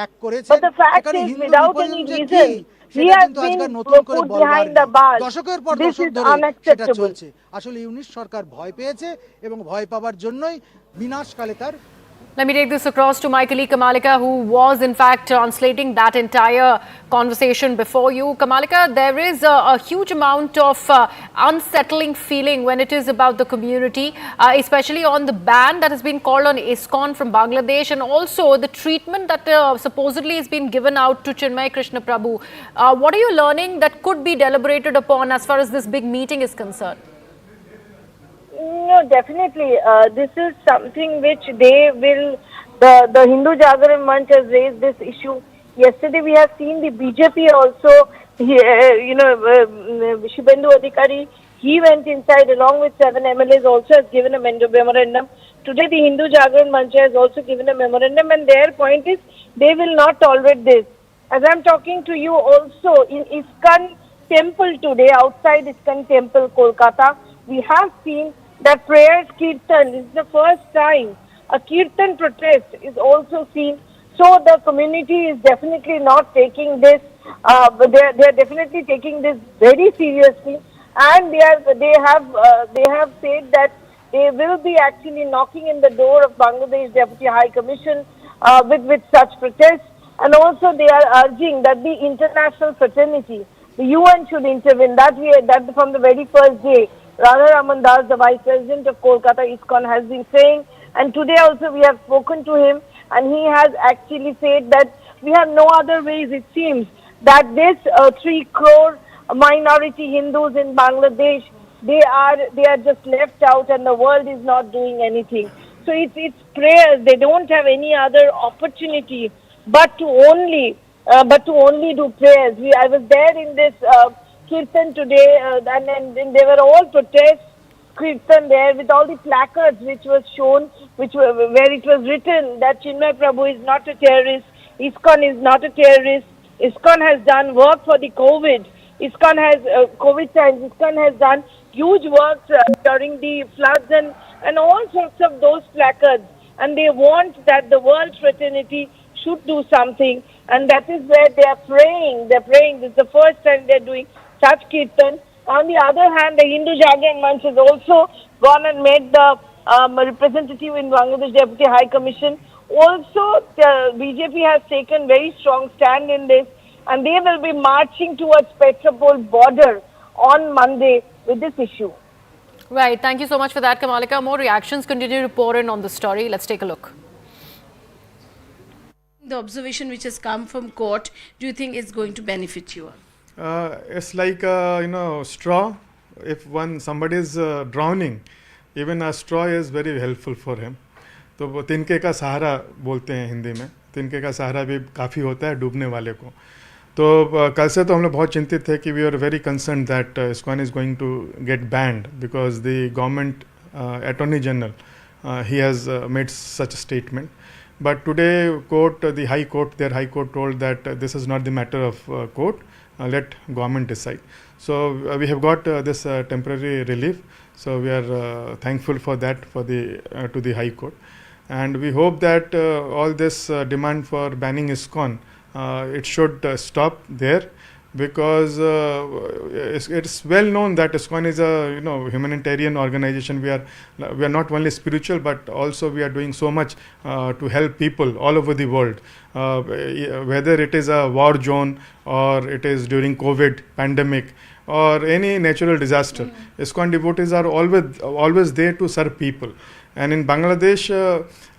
এক করেছেন এখানে হিন্দু বিপর্যয় কি, সেটা কিন্তু আজকাল নতুন করে বলবার নেই। দশকের পর দশক ধরে সেটা চলছে। আসলে ইউনিশ সরকার ভয় পেয়েছে এবং ভয় পাওয়ার জন্যই বিনাশকালে তার। Let me take this across to my colleague Kamalika, who was in fact translating that entire conversation before you. Kamalika, there is a huge amount of unsettling feeling when it is about the community, especially on the ban that has been called on ISKCON from Bangladesh, and also the treatment that supposedly has been given out to Chinmoy Krishna Prabhu. What are you learning that could be deliberated upon as far as this big meeting is concerned? No, definitely. This is something which they will, the Hindu Jagran Manch has raised this issue. Yesterday we have seen the BJP also, Shibendu Adhikari, he went inside along with 7 MLAs, also has given a memorandum. Today the Hindu Jagran Manch has also given a memorandum, and their point is they will not tolerate this. As I am talking to you also, in ISKCON temple today, outside ISKCON temple, Kolkata, we have seen that prayers kirtan is the first time a kirtan protest is also seen. So the community is definitely not taking this, they are definitely taking this very seriously, and they have said that they will be actually knocking in the door of Bangladesh Deputy High Commission with such protests, and also they are urging that the international fraternity, the UN should intervene. That from the very first day Radha Raman Das, the Vice President of Kolkata ISKCON, has been saying, and today also we have spoken to him, and he has actually said that we have no other ways, it seems, that this 3 crore minority Hindus in Bangladesh, they are just left out and the world is not doing anything. So it's prayers, they don't have any other opportunity but to only do prayers. I was there in this Kirtan today, and they were all protests, Kirtan there with all the placards which was shown, where it was written that Chinmoy Prabhu is not a terrorist, ISKCON is not a terrorist, ISKCON has done work for the COVID, ISKCON has COVID times, ISKCON has done huge work during the floods and all sorts of those placards, and they want that the world fraternity should do something, and that is where they are praying. This is the first time they are doing such kirtan. On the other hand, the Hindu Jagran Manch has also gone and met the representative in Bangladesh Deputy High Commission. Also, the BJP has taken very strong stand in this, and they will be marching towards Petropol border on Monday with this issue. Right. Thank you so much for that, Kamalika. More reactions continue to pour in on the story. Let's take a look. The observation which has come from court, do you think is going to benefit you? It's like straw. If somebody is drowning, even a straw is very helpful for him. तो वो तिनके का सहारा बोलते हैं हिंदी में, तिनके का सहारा भी काफ़ी होता है डूबने वाले को। तो कल से तो हम लोग बहुत चिंतित थे कि we are very concern that ISKCON is going to get banned because the government attorney general he has made such a statement. But today the high court told that this is not the matter of court, let government decide. So we have got this temporary relief, so we are thankful for that to the high court, and we hope that all this demand for banning ISKCON it should stop there, because it's well known that ISKCON is a humanitarian organization. We are not only spiritual, but also we are doing so much to help people all over the world, whether it is a war zone or it is during COVID pandemic or any natural disaster. ISKCON devotees are always there to serve people. And in Bangladesh,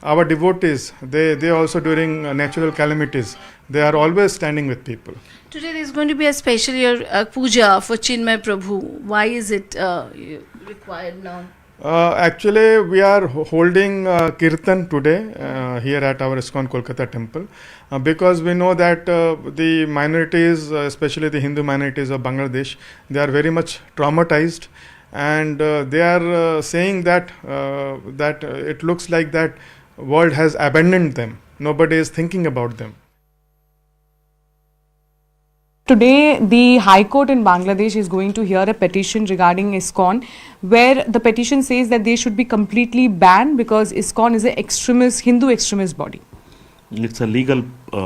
our devotees, they also during natural calamities, they are always standing with people. Today there is going to be a special puja for Chinmoy Prabhu. Why is it required now? Actually, we are holding kirtan today here at our ISKCON Kolkata temple, because we know that the minorities, especially the Hindu minorities of Bangladesh, they are very much traumatized, and they are saying that it looks like that world has abandoned them. Nobody is thinking about them. Today, the High Court in Bangladesh is going to hear a petition regarding ISKCON, where the petition says that they should be completely banned because ISKCON is a Hindu extremist body. It's a legal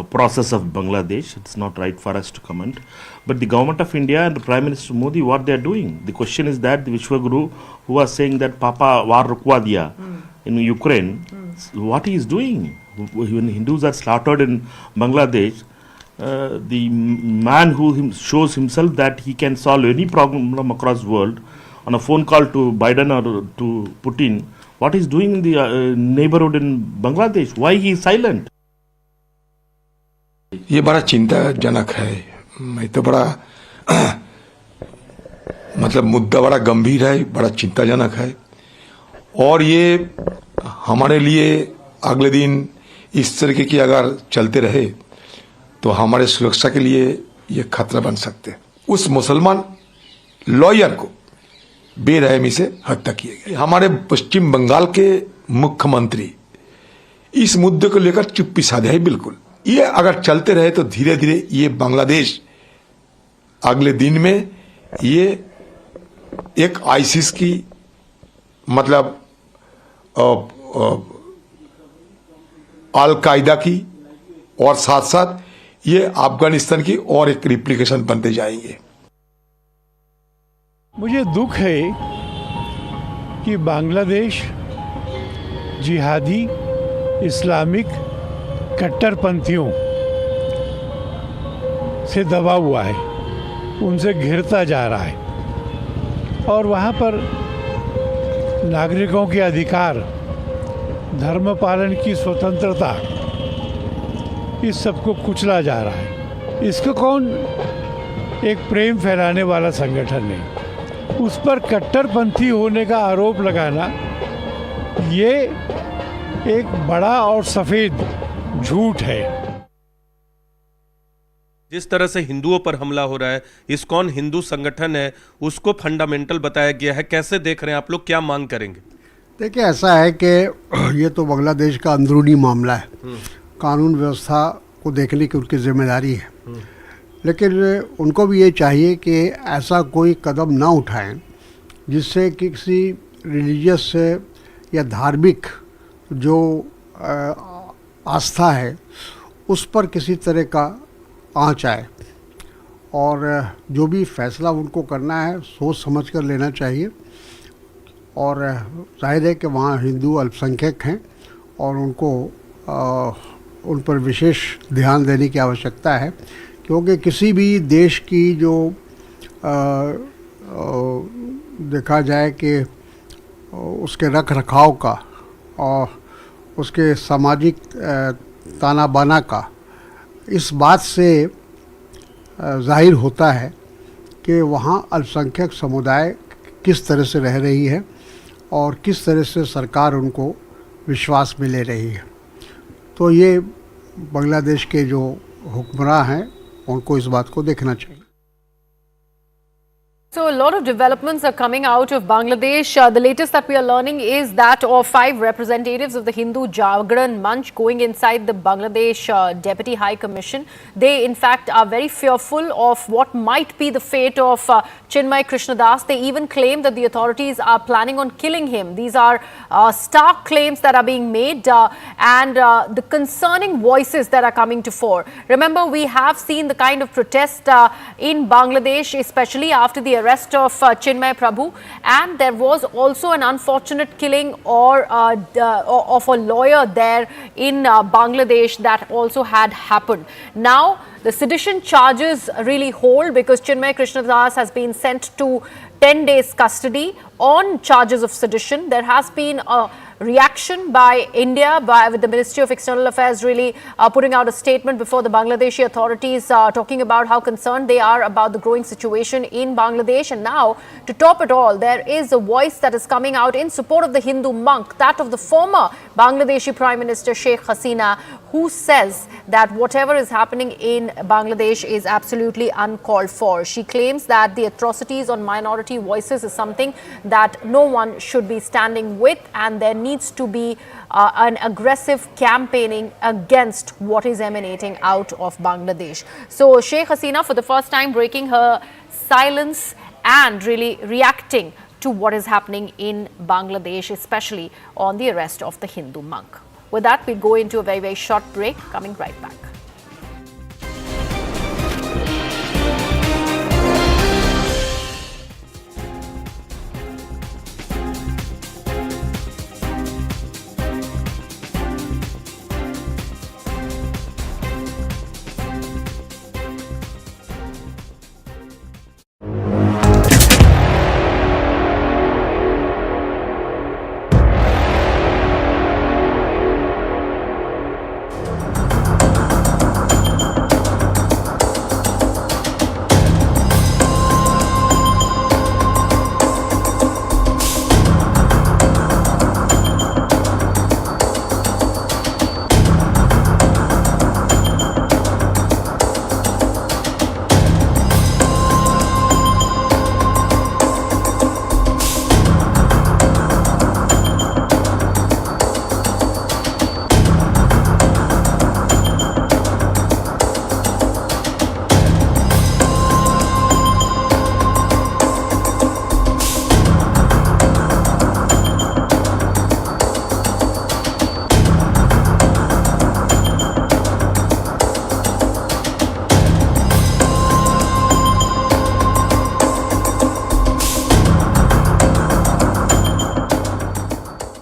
process of Bangladesh. It's not right for us to comment. But the government of India and Prime Minister Modi, what they are doing? The question is that the Vishwaguru, who was saying that Papa war rukwa diya in Ukraine, what he is doing? When Hindus are slaughtered in Bangladesh, the man who shows himself that he can solve any problem across the world on a phone call to Biden or to Putin, what he is doing in the neighborhood in Bangladesh? Why he is silent? ये बड़ा चिंताजनक है। मैं तो बड़ा मतलब मुद्दा बड़ा गंभीर है, बड़ा चिंताजनक है, और ये हमारे लिए अगले दिन इस तरीके की अगर चलते रहे तो हमारे सुरक्षा के लिए ये खतरा बन सकते हैं। उस मुसलमान लॉयर को बेरहमी से हत्या किए गए। हमारे पश्चिम बंगाल के मुख्यमंत्री इस मुद्दे को लेकर चुप्पी साधे है। बिल्कुल ये अगर चलते रहे तो धीरे धीरे ये बांग्लादेश अगले दिन में ये एक आईसिस की मतलब अल कायदा की और साथ साथ ये अफगानिस्तान की और एक रिप्लिकेशन बनते जाएंगे। मुझे दुख है कि बांग्लादेश जिहादी इस्लामिक कट्टरपंथियों से दबा हुआ है, उनसे घिरता जा रहा है, और वहाँ पर नागरिकों के अधिकार, धर्म पालन की स्वतंत्रता, इस सबको कुचला जा रहा है। ISKCON एक प्रेम फैलाने वाला संगठन है, उस पर कट्टरपंथी होने का आरोप लगाना ये एक बड़ा और सफ़ेद झूठ है। जिस तरह से हिंदुओं पर हमला हो रहा है, ISKCON हिंदू संगठन है, उसको फंडामेंटल बताया गया है, कैसे देख रहे हैं आप लोग, क्या मांग करेंगे? देखिए, ऐसा है कि ये तो बांग्लादेश का अंदरूनी मामला है, कानून व्यवस्था को देखने की उनकी जिम्मेदारी है, लेकिन उनको भी ये चाहिए कि ऐसा कोई कदम ना उठाएं जिससे किसी रिलीजियस या धार्मिक जो आस्था है उस पर किसी तरह का आँच आए, और जो भी फैसला उनको करना है सोच समझ कर लेना चाहिए। और जाहिर है कि वहाँ हिंदू अल्पसंख्यक हैं और उनको उन पर विशेष ध्यान देने की आवश्यकता है, क्योंकि किसी भी देश की जो देखा जाए कि उसके रख रखाव का और उसके सामाजिक ताना बाना का इस बात से जाहिर होता है कि वहाँ अल्पसंख्यक समुदाय किस तरह से रह रही है और किस तरह से सरकार उनको विश्वास में ले रही है। तो ये बांग्लादेश के जो हुक्मरां हैं उनको इस बात को देखना चाहिए। So a lot of developments are coming out of Bangladesh. The latest that we are learning is that of 5 representatives of the Hindu Jagran Manch going inside the Bangladesh Deputy High Commission. They in fact are very fearful of what might be the fate of Chinmoy Krishna Das. They even claim that the authorities are planning on killing him. These are stark claims that are being made and the concerning voices that are coming to fore. Remember, we have seen the kind of protest in Bangladesh, especially after the arrest of Chinmoy Prabhu, and there was also an unfortunate killing of a lawyer there in Bangladesh that also had happened. Now the sedition charges really hold because Chinmoy Krishna Das has been sent to 10 days custody on charges of sedition. There has been a reaction by India, with the Ministry of External Affairs really putting out a statement before the Bangladeshi authorities talking about how concerned they are about the growing situation in Bangladesh. And now, to top it all, there is a voice that is coming out in support of the Hindu monk, that of the former Bangladeshi Prime Minister Sheikh Hasina, who says that whatever is happening in Bangladesh is absolutely uncalled for. She claims that the atrocities on minority voices is something that no one should be standing with, and there needs to be an aggressive campaigning against what is emanating out of Bangladesh. So Sheikh Hasina, for the first time, breaking her silence and really reacting to what is happening in Bangladesh, especially on the arrest of the Hindu monk. With that, we go into a very, very short break, coming right back.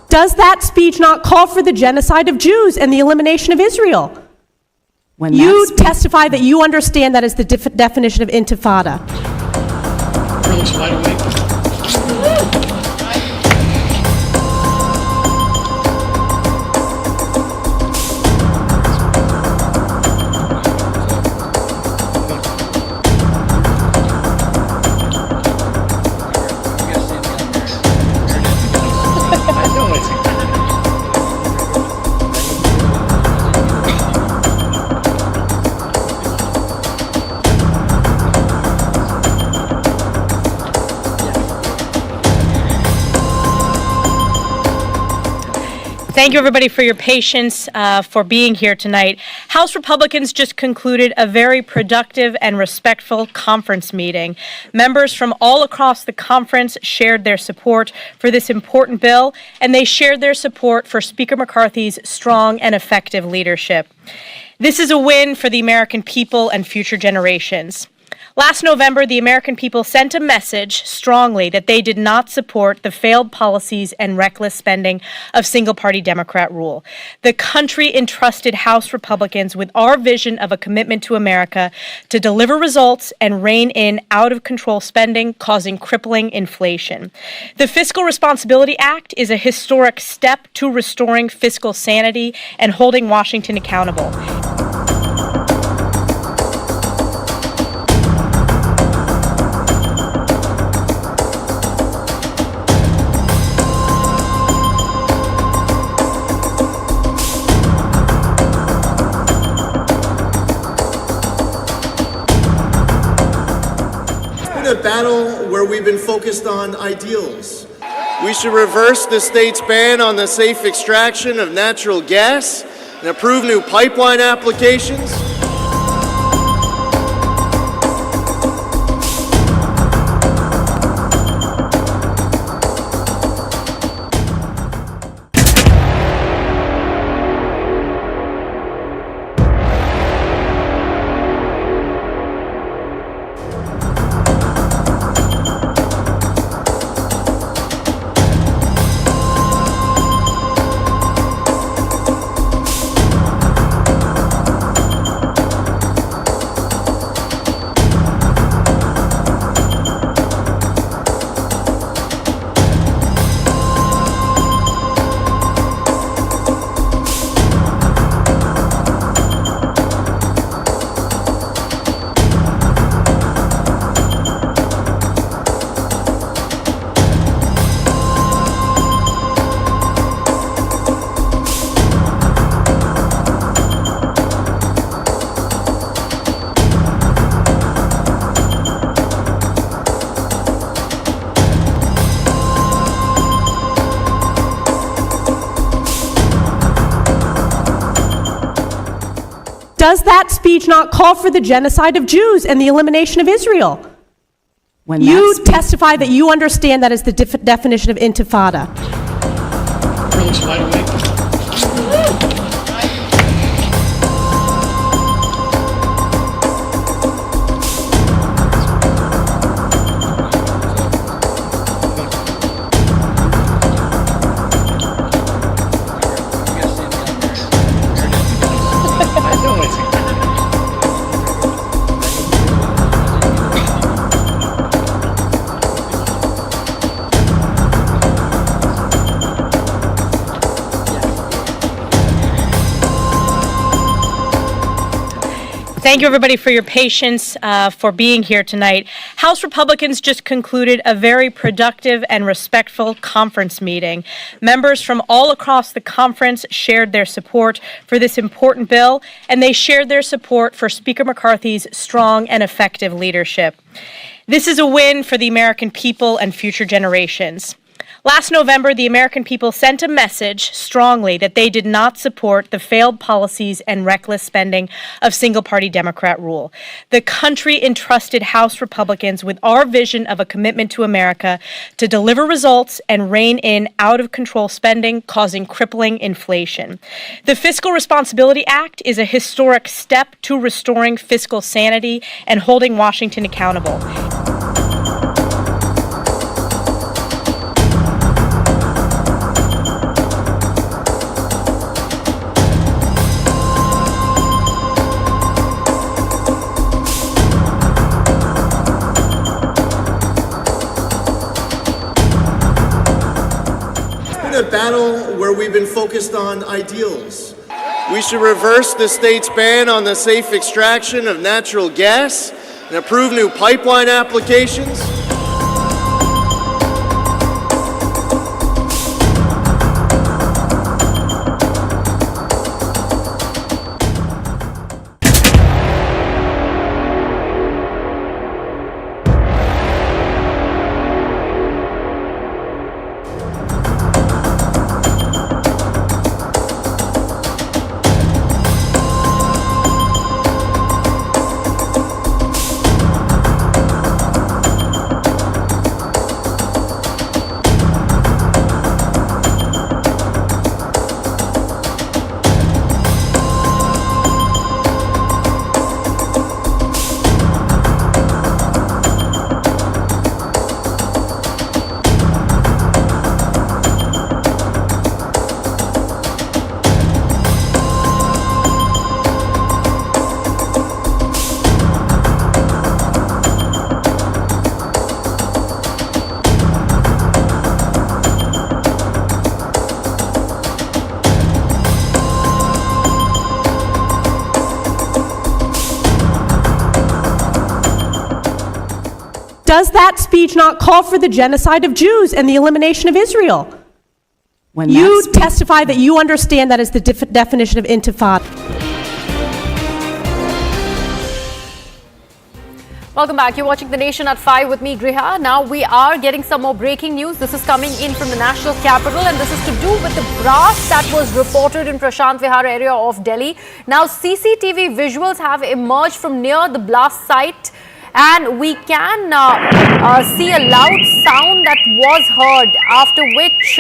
Does that speech not call for the genocide of Jews and the elimination of Israel? You testify that you understand that is the definition of intifada. Thank you, everybody, for your patience, for being here tonight. House Republicans just concluded a very productive and respectful conference meeting. Members from all across the conference shared their support for this important bill, and they shared their support for Speaker McCarthy's strong and effective leadership. This is a win for the American people and future generations. Last November, the American people sent a message strongly that they did not support the failed policies and reckless spending of single-party Democrat rule. The country entrusted House Republicans with our vision of a commitment to America to deliver results and rein in out-of-control spending causing crippling inflation. The Fiscal Responsibility Act is a historic step to restoring fiscal sanity and holding Washington accountable. battle where we've been focused on ideals. We should reverse the state's ban on the safe extraction of natural gas and approve new pipeline applications. Does that speech not call for the genocide of Jews and the elimination of Israel? You testify that you understand that is the definition of intifada. Thank you, everybody, for your patience, for being here tonight. House Republicans just concluded a very productive and respectful conference meeting. Members from all across the conference shared their support for this important bill, and they shared their support for Speaker McCarthy's strong and effective leadership. This is a win for the American people and future generations. Last November, the American people sent a message strongly that they did not support the failed policies and reckless spending of single-party Democrat rule. The country entrusted House Republicans with our vision of a commitment to America to deliver results and rein in out-of-control spending, causing crippling inflation. The Fiscal Responsibility Act is a historic step to restoring fiscal sanity and holding Washington accountable. A battle where we've been focused on ideals. We should reverse the state's ban on the safe extraction of natural gas and approve new pipeline applications. Does that speech not call for the genocide of Jews and the elimination of Israel? You testify that you understand that is the definition of intifada. Welcome back. You're watching The Nation at 5 with me, Griha. Now we are getting some more breaking news. This is coming in from the national capital, and this is to do with the blast that was reported in Prashant Vihar area of Delhi. Now CCTV visuals have emerged from near the blast site, and we can see a loud sound that was heard, after which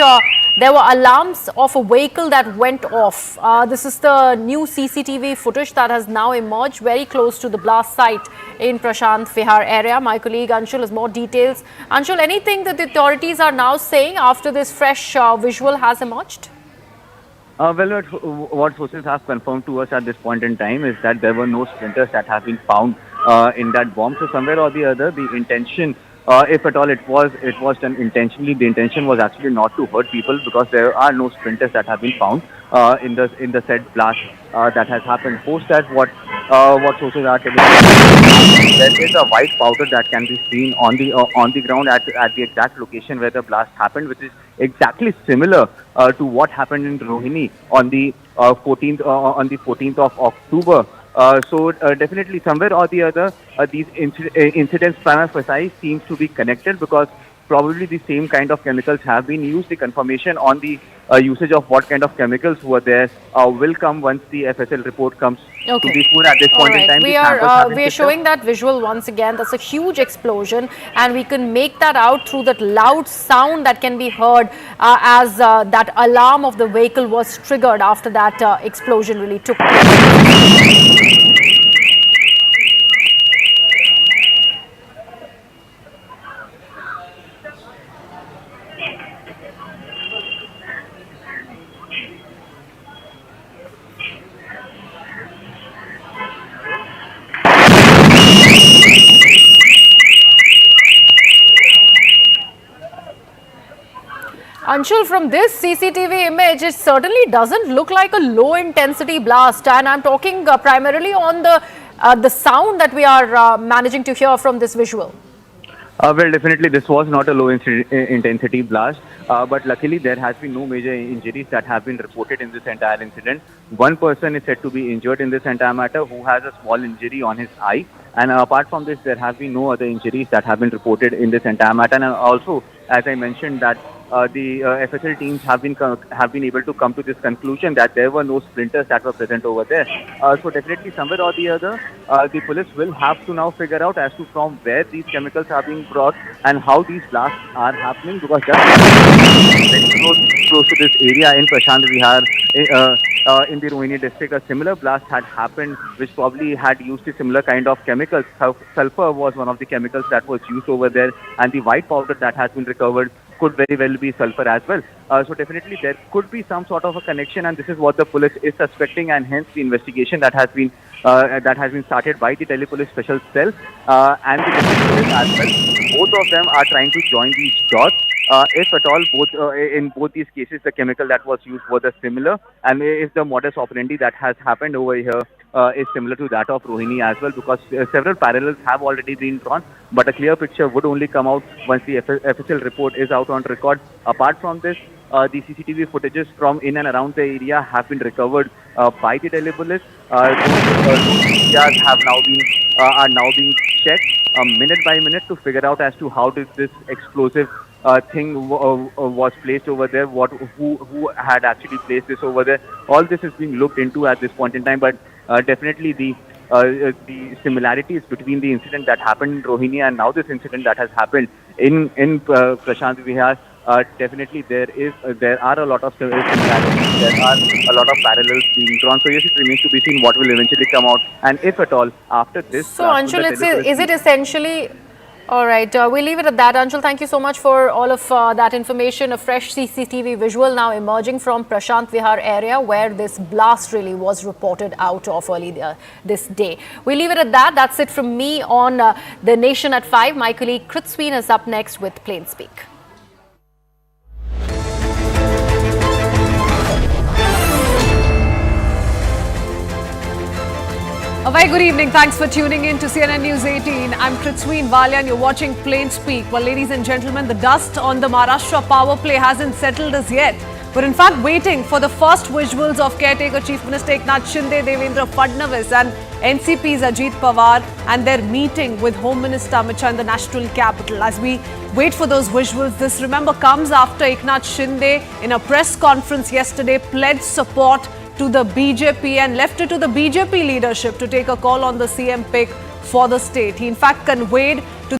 there were alarms of a vehicle that went off. This is the new CCTV footage that has now emerged very close to the blast site in Prashant Vihar area. My colleague Anshul has more details. Anshul, anything that the authorities are now saying after this fresh visual has emerged? Well, what sources have confirmed to us at this point in time is that there were no splinters that have been found in that bomb. So somewhere or the other, the intention, if at all it was done intentionally, the intention was actually not to hurt people, because there are no splinters that have been found in the said blast that has happened. Post that, what sources are telling us, there is a white powder that can be seen on the ground at the exact location where the blast happened, which is exactly similar to what happened in Rohini on the 14th of October. So definitely somewhere or the other, these incidents prima facie seems to be connected, because probably the same kind of chemicals have been used. The confirmation on the usage of what kind of chemicals were there will come once the FSL report comes to the fore. At this point in time, we are showing that visual once again. That's a huge explosion, and we can make that out through that loud sound that can be heard as that alarm of the vehicle was triggered after that explosion really took place. Anshul, from this CCTV image, it certainly doesn't look like a low-intensity blast, and I'm talking primarily on the sound that we are managing to hear from this visual. Well, definitely this was not a low-intensity blast, but luckily there has been no major injuries that have been reported in this entire incident. One person is said to be injured in this entire matter, who has a small injury on his eye, and apart from this, there have been no other injuries that have been reported in this entire matter. And also, as I mentioned, that the FSL teams have been able to come to this conclusion that there were no splinters that were present over there. So definitely somewhere or the other, the police will have to now figure out as to from where these chemicals are being brought and how these blasts are happening, because just very close to this area in Prashant Vihar, in the Rohini district, a similar blast had happened, which probably had used a similar kind of chemicals. Sulfur was one of the chemicals that was used over there, and the white powder that has been recovered could very well be sulfur as well. So definitely there could be some sort of a connection, and this is what the police is suspecting, and hence the investigation that has been started by the Delhi Police Special Cell and the District Police as well. Both of them are trying to join these dots. If at all, in both these cases, the chemical that was used was similar, and if the modus operandi that has happened over here is similar to that of Rohini as well, because several parallels have already been drawn, but a clear picture would only come out once the FSL report is out on record. Apart from this, the CCTV footages from in and around the area have been recovered by the Delhi Police. Those areas are now being checked minute by minute to figure out as to how did this explosive thing was placed over there, who had actually placed this over there. All this is being looked into at this point in time, but definitely the similarities between the incident that happened in Rohini and now this incident that has happened in Prashant Vihar, definitely there are a lot of similarities, there are a lot of parallels being drawn. So yes, it remains to be seen what will eventually come out, and if at all after this. So Anshul, is it essentially? All right, we'll leave it at that. Anshul, thank you so much for all of that information. A fresh CCTV visual now emerging from Prashant Vihar area, where this blast really was reported out of early this day. We'll leave it at that. That's it from me on The Nation at 5. My colleague Kritsween is up next with Plain Speak. A very good evening. Thanks for tuning in to CNN News 18. I'm Kritsween Valia and you're watching Plain Speak. Well, ladies and gentlemen, the dust on the Maharashtra power play hasn't settled as yet. We're in fact waiting for the first visuals of caretaker Chief Minister Eknath Shinde, Devendra Fadnavis and NCP's Ajit Pawar and their meeting with Home Minister Amit Shah in the national capital. As we wait for those visuals, this, remember, comes after Eknath Shinde in a press conference yesterday pledged support to the BJP and left it to the BJP leadership to take a call on the CM pick for the state. He in fact conveyed to